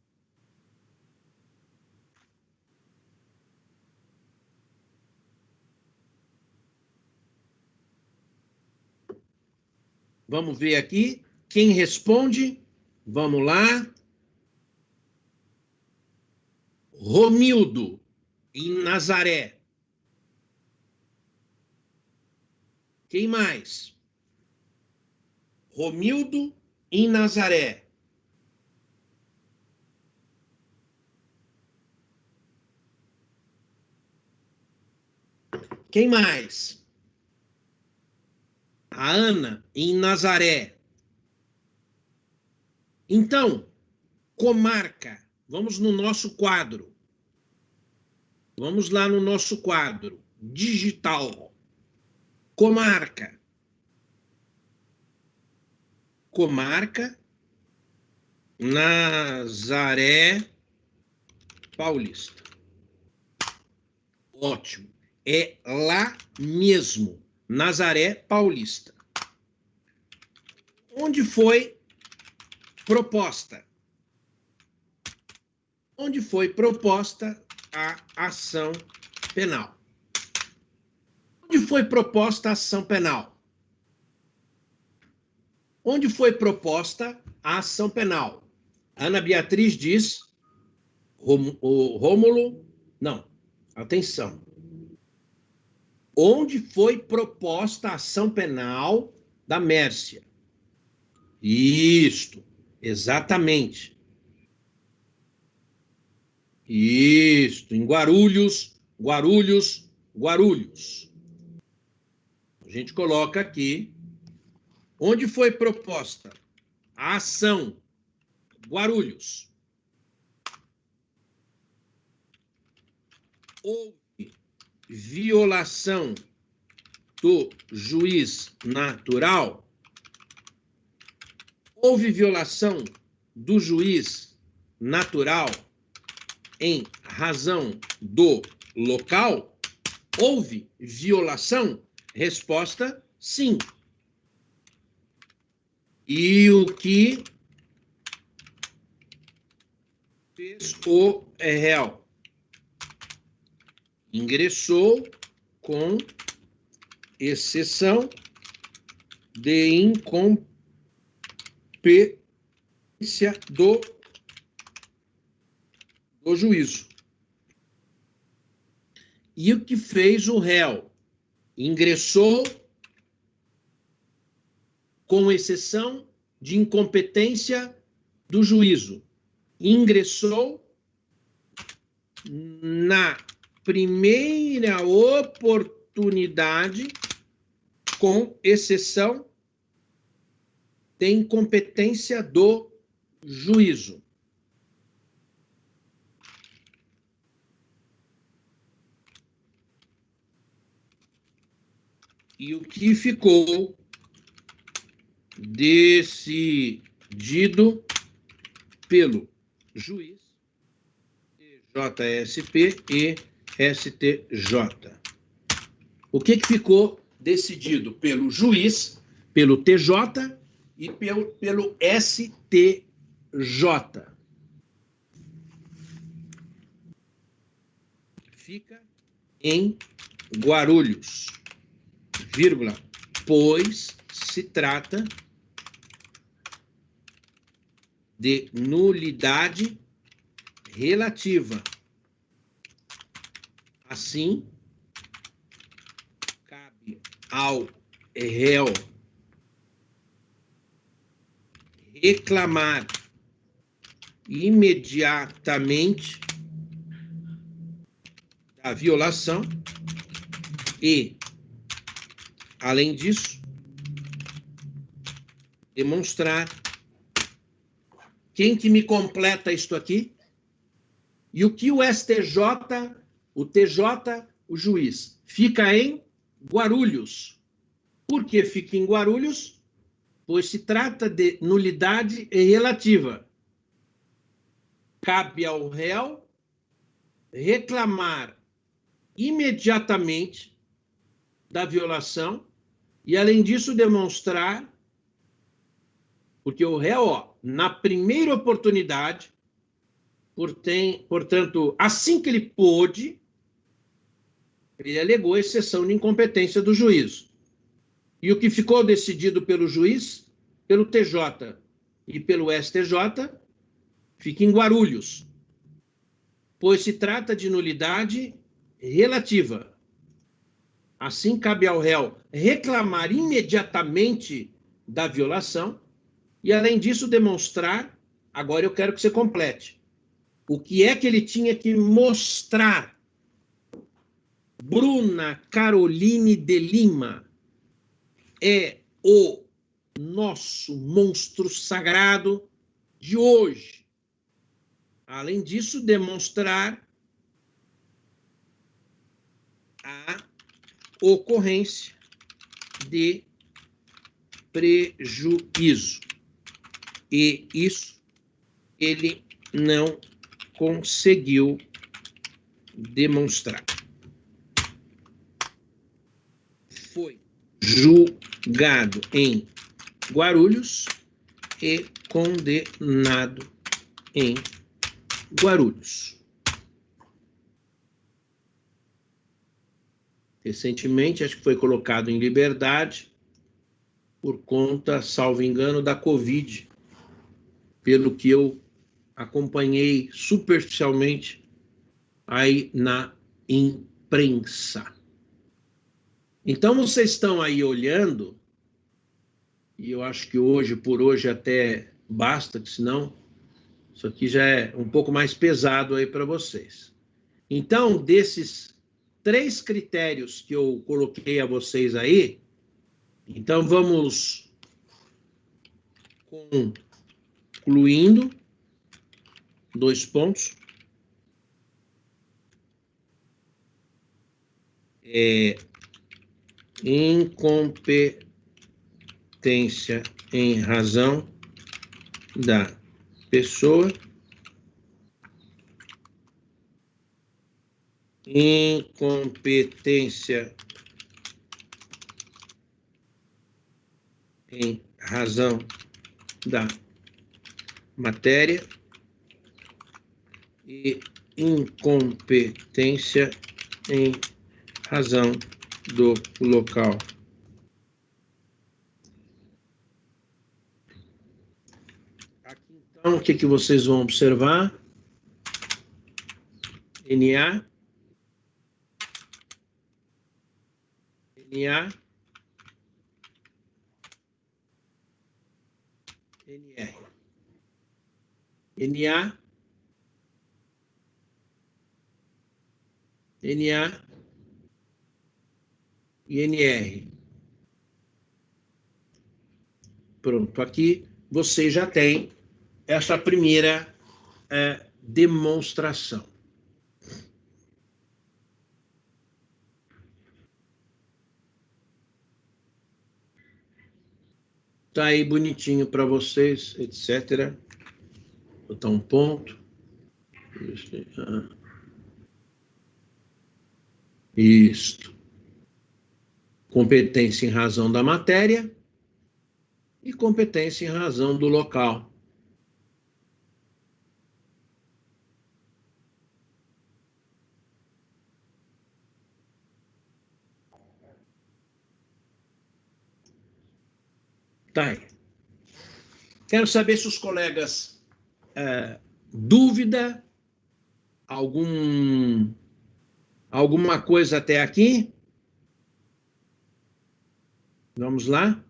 Vamos ver aqui. Quem responde? Vamos lá. Romildo, em Nazaré. Quem mais? Romildo, em Nazaré. Quem mais? A Ana, em Nazaré. Então, comarca. Vamos no nosso quadro. Vamos lá no nosso quadro. Digital. Comarca. Comarca Nazaré Paulista. Ótimo. É lá mesmo, Nazaré Paulista. Onde foi proposta? Onde foi proposta a ação penal? Onde foi proposta a ação penal? Onde foi proposta a ação penal? Ana Beatriz diz, o Rômulo, não, atenção. Onde foi proposta a ação penal da Mércia? Isto, exatamente. Isso, em Guarulhos, Guarulhos, Guarulhos. A gente coloca aqui onde foi proposta a ação Guarulhos. Houve violação do juiz natural? Houve violação do juiz natural em razão do local? Houve violação? Resposta: sim. E o que fez o réu? Ingressou com exceção de incompetência do juízo. E o que fez o réu? Ingressou com exceção de incompetência do juízo. Ingressou na primeira oportunidade com exceção de incompetência do juízo. E o que ficou decidido pelo juiz, JSP e STJ. O que ficou decidido pelo juiz, pelo TJ e pelo STJ? Fica em Guarulhos, vírgula, pois se trata de nulidade relativa. Assim, cabe ao réu reclamar imediatamente da violação e, além disso, demonstrar. Quem que me completa isto aqui? E o que o STJ, o TJ, o juiz, fica em Guarulhos. Por que fica em Guarulhos? Pois se trata de nulidade relativa. Cabe ao réu reclamar imediatamente da violação e, além disso, demonstrar, porque o réu, na primeira oportunidade, portanto, assim que ele pôde, ele alegou exceção de incompetência do juízo. E o que ficou decidido pelo juiz, pelo TJ e pelo STJ, fica em Guarulhos, pois se trata de nulidade relativa. Assim, cabe ao réu reclamar imediatamente da violação e, além disso, demonstrar. Agora eu quero que você complete. O que é que ele tinha que mostrar? Bruna Caroline de Lima é o nosso monstro sagrado de hoje. Além disso, demonstrar a ocorrência de prejuízo. E isso ele não conseguiu demonstrar. Foi julgado em Guarulhos e condenado em Guarulhos. Recentemente, acho que foi colocado em liberdade por conta, salvo engano, da Covid, pelo que eu acompanhei superficialmente aí na imprensa. Então, vocês estão aí olhando, e eu acho que hoje, por hoje, até basta, que senão Isso aqui já é um pouco mais pesado aí para vocês. Então, desses 3 critérios que eu coloquei a vocês aí, então vamos concluindo 2 pontos. Incompetência em razão da pessoa, incompetência em razão da matéria e incompetência em razão do local. Aqui, então, o que vocês vão observar? NA, NR, NA, NA e NR. Pronto, aqui você já tem essa primeira demonstração. Tá aí bonitinho para vocês, etc. Vou botar um ponto. Isto. Competência em razão da matéria e competência em razão do local. Tá aí. Quero saber se os colegas dúvida, alguma coisa até aqui? Vamos lá?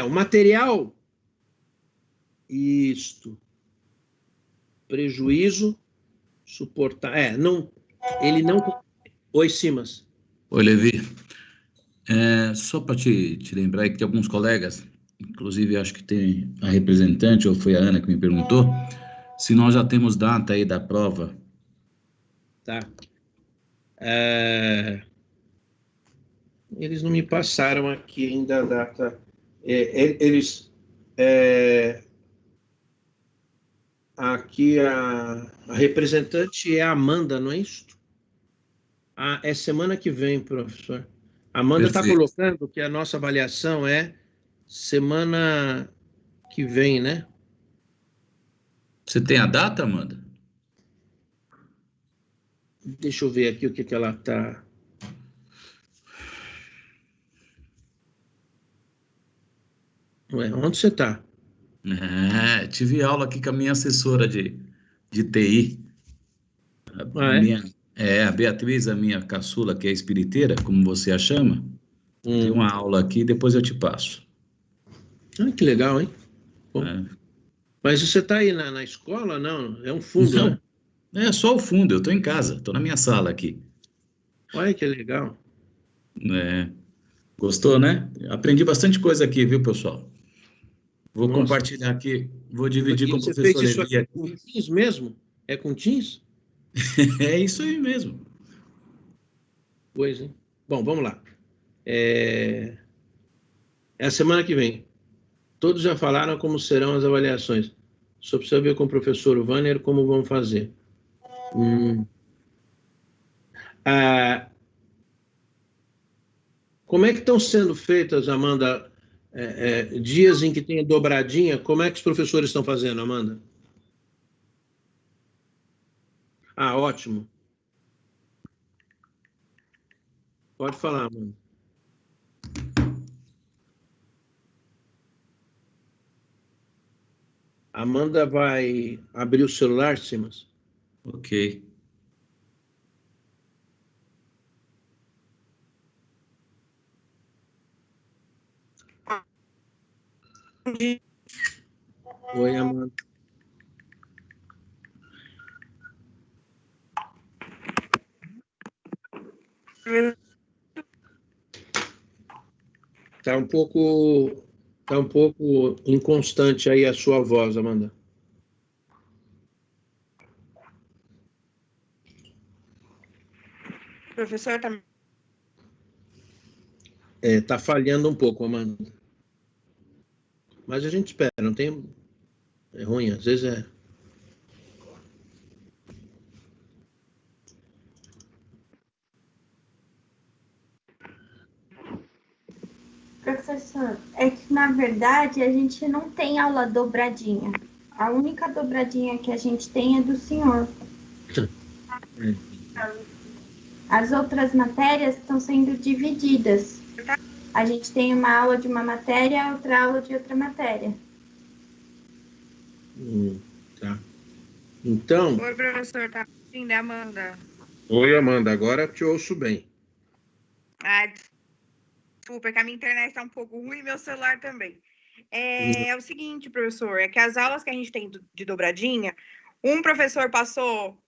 O material, isto, prejuízo, suportar, não, ele não... Oi, Simas. Oi, Levi. Só para te lembrar que tem alguns colegas, inclusive acho que tem a representante, ou foi a Ana que me perguntou, se nós já temos data aí da prova. Tá. Eles não me passaram aqui ainda a data. Aqui a representante é a Amanda, não é isso? É semana que vem, professor. A Amanda está colocando que a nossa avaliação é semana que vem, né? Você tem a data, Amanda? Deixa eu ver aqui o que ela está... Ué, onde você está? Tive aula aqui com a minha assessora de TI. A Beatriz, a minha caçula, que é espiriteira, como você a chama. Tem uma aula aqui, depois eu te passo. Que legal, hein? Bom, mas você está aí na escola? Não, é um fundo, não, né? É só o fundo, eu estou em casa, estou na minha sala aqui. Olha que legal. Gostou, né? Aprendi bastante coisa aqui, viu, pessoal? Vou Nossa. compartilhar aqui, vou dividir com o professor Você fez isso Levi aqui com Teams mesmo? É com Teams? É isso aí mesmo. Pois, hein? Bom, vamos lá. É a semana que vem. Todos já falaram como serão as avaliações. Só precisa ver com o professor Vanner como vão fazer. Como é que estão sendo feitas, Amanda, dias em que tem dobradinha? Como é que os professores estão fazendo, Amanda? Ótimo. Pode falar, Amanda. Amanda vai abrir o celular, Simas? Ok. Oi, Amanda. Tá um pouco inconstante aí a sua voz, Amanda. Professor, tá... Tá falhando um pouco, Amanda. Mas a gente espera, não tem... É ruim, às vezes é... Professor, é que na verdade a gente não tem aula dobradinha. A única dobradinha que a gente tem é do senhor. As outras matérias estão sendo divididas. A gente tem uma aula de uma matéria, outra aula de outra matéria. Tá. Então... Oi, professor, tá ouvindo, Amanda? Oi, Amanda, agora eu te ouço bem. Ah, desculpa, é que a minha internet tá um pouco ruim e meu celular também. É o seguinte, professor, é que as aulas que a gente tem de dobradinha, um professor passou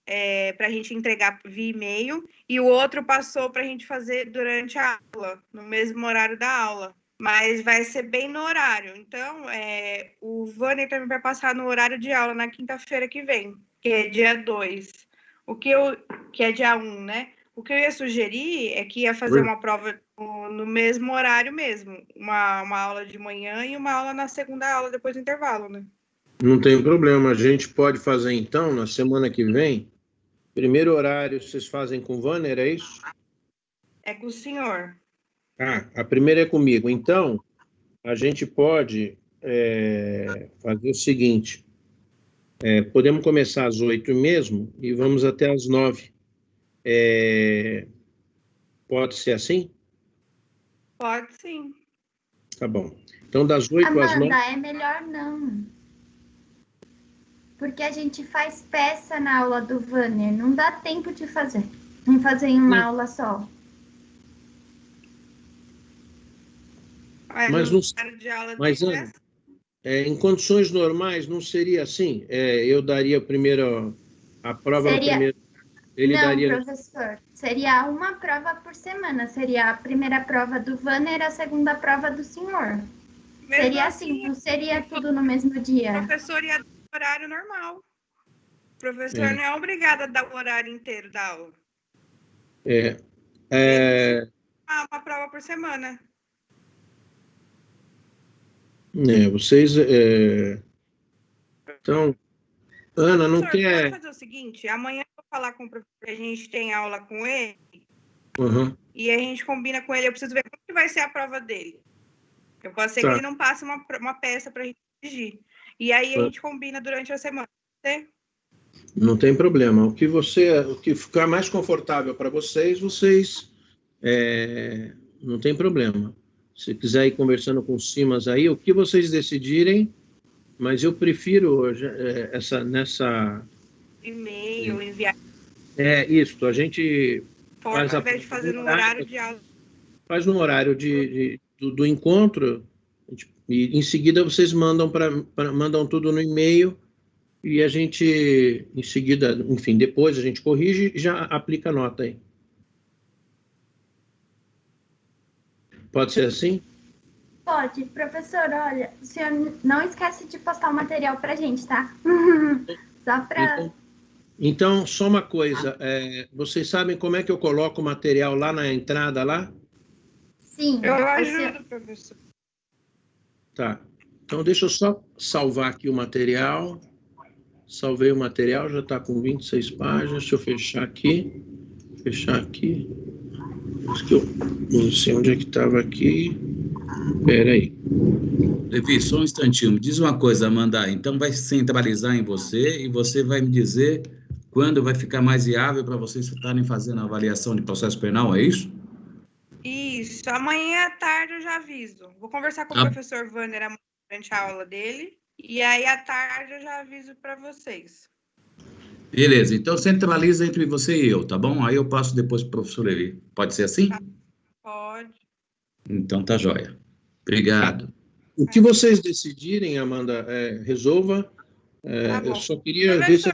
para a gente entregar via e-mail e o outro passou para a gente fazer durante a aula, no mesmo horário da aula. Mas vai ser bem no horário. Então, o Vâner também vai passar no horário de aula na quinta-feira que vem, que é dia 2. Que é dia 1, né? O que eu ia sugerir é que ia fazer uma prova no mesmo horário mesmo. Uma aula de manhã e uma aula na segunda aula, depois do intervalo, né? Não tem problema. A gente pode fazer, então, na semana que vem, primeiro horário vocês fazem com o Vâner, é isso? É com o senhor. Ah, a primeira é comigo. Então, a gente pode fazer o seguinte. Podemos começar às 8 mesmo e vamos até às 9. Pode ser assim? Pode sim. Tá bom. Então, das 8 às 9... Amanda, é melhor não. Porque a gente faz peça na aula do Vâner. Não dá tempo de fazer. Não fazer em uma aula só. Mas não... Mas, Ana, em condições normais, não seria assim? Eu daria primeiro a prova no primeiro... Ele não, daria... professor. Seria uma prova por semana. Seria a primeira prova do Vâner e a segunda prova do senhor. Mesmo seria assim, não seria tudo no mesmo dia. O professor ia dar o horário normal. O professor não é obrigado a dar o horário inteiro da aula. Uma prova por semana. Vocês... Então, Ana, não quer... Vamos fazer o seguinte, amanhã eu vou falar com o professor, a gente tem aula com ele, e a gente combina com ele, eu preciso ver como que vai ser a prova dele. Eu posso ser que ele não passe uma peça para a gente dirigir. E aí a gente combina durante a semana. Não tem problema. O que ficar mais confortável para vocês, não tem problema. Se quiser ir conversando com o Simas aí, o que vocês decidirem, mas eu prefiro nessa... E-mail, enviar... Isso, a gente... Ao invés de fazer no horário de aula. Faz no horário do encontro, e em seguida vocês mandam tudo no e-mail, e a gente, em seguida, enfim, depois a gente corrige e já aplica a nota aí. Pode ser assim? Pode. Professor, olha, o senhor não esquece de postar o material pra gente, tá? Só pra... Então, só uma coisa, vocês sabem como é que eu coloco o material lá na entrada, lá? Sim. Eu ajudo, professor. Tá. Então, deixa eu só salvar aqui o material. Salvei o material, já está com 26 páginas. Deixa eu fechar aqui. Acho que eu não sei onde é que estava aqui. Espera aí. Levi, só um instantinho. Me diz uma coisa, Amanda. Então, vai centralizar em você e você vai me dizer quando vai ficar mais viável para vocês estarem fazendo a avaliação de processo penal, é isso? Isso. Amanhã à tarde eu já aviso. Vou conversar com o professor Vâner amanhã durante a aula dele. E aí, à tarde, eu já aviso para vocês. Beleza. Então, centraliza entre você e eu, tá bom? Aí eu passo depois para o professor Levi. Pode ser assim? Tá. Pode. Então, tá joia. Obrigado. O que vocês decidirem, Amanda, resolva. Eu só queria ver se...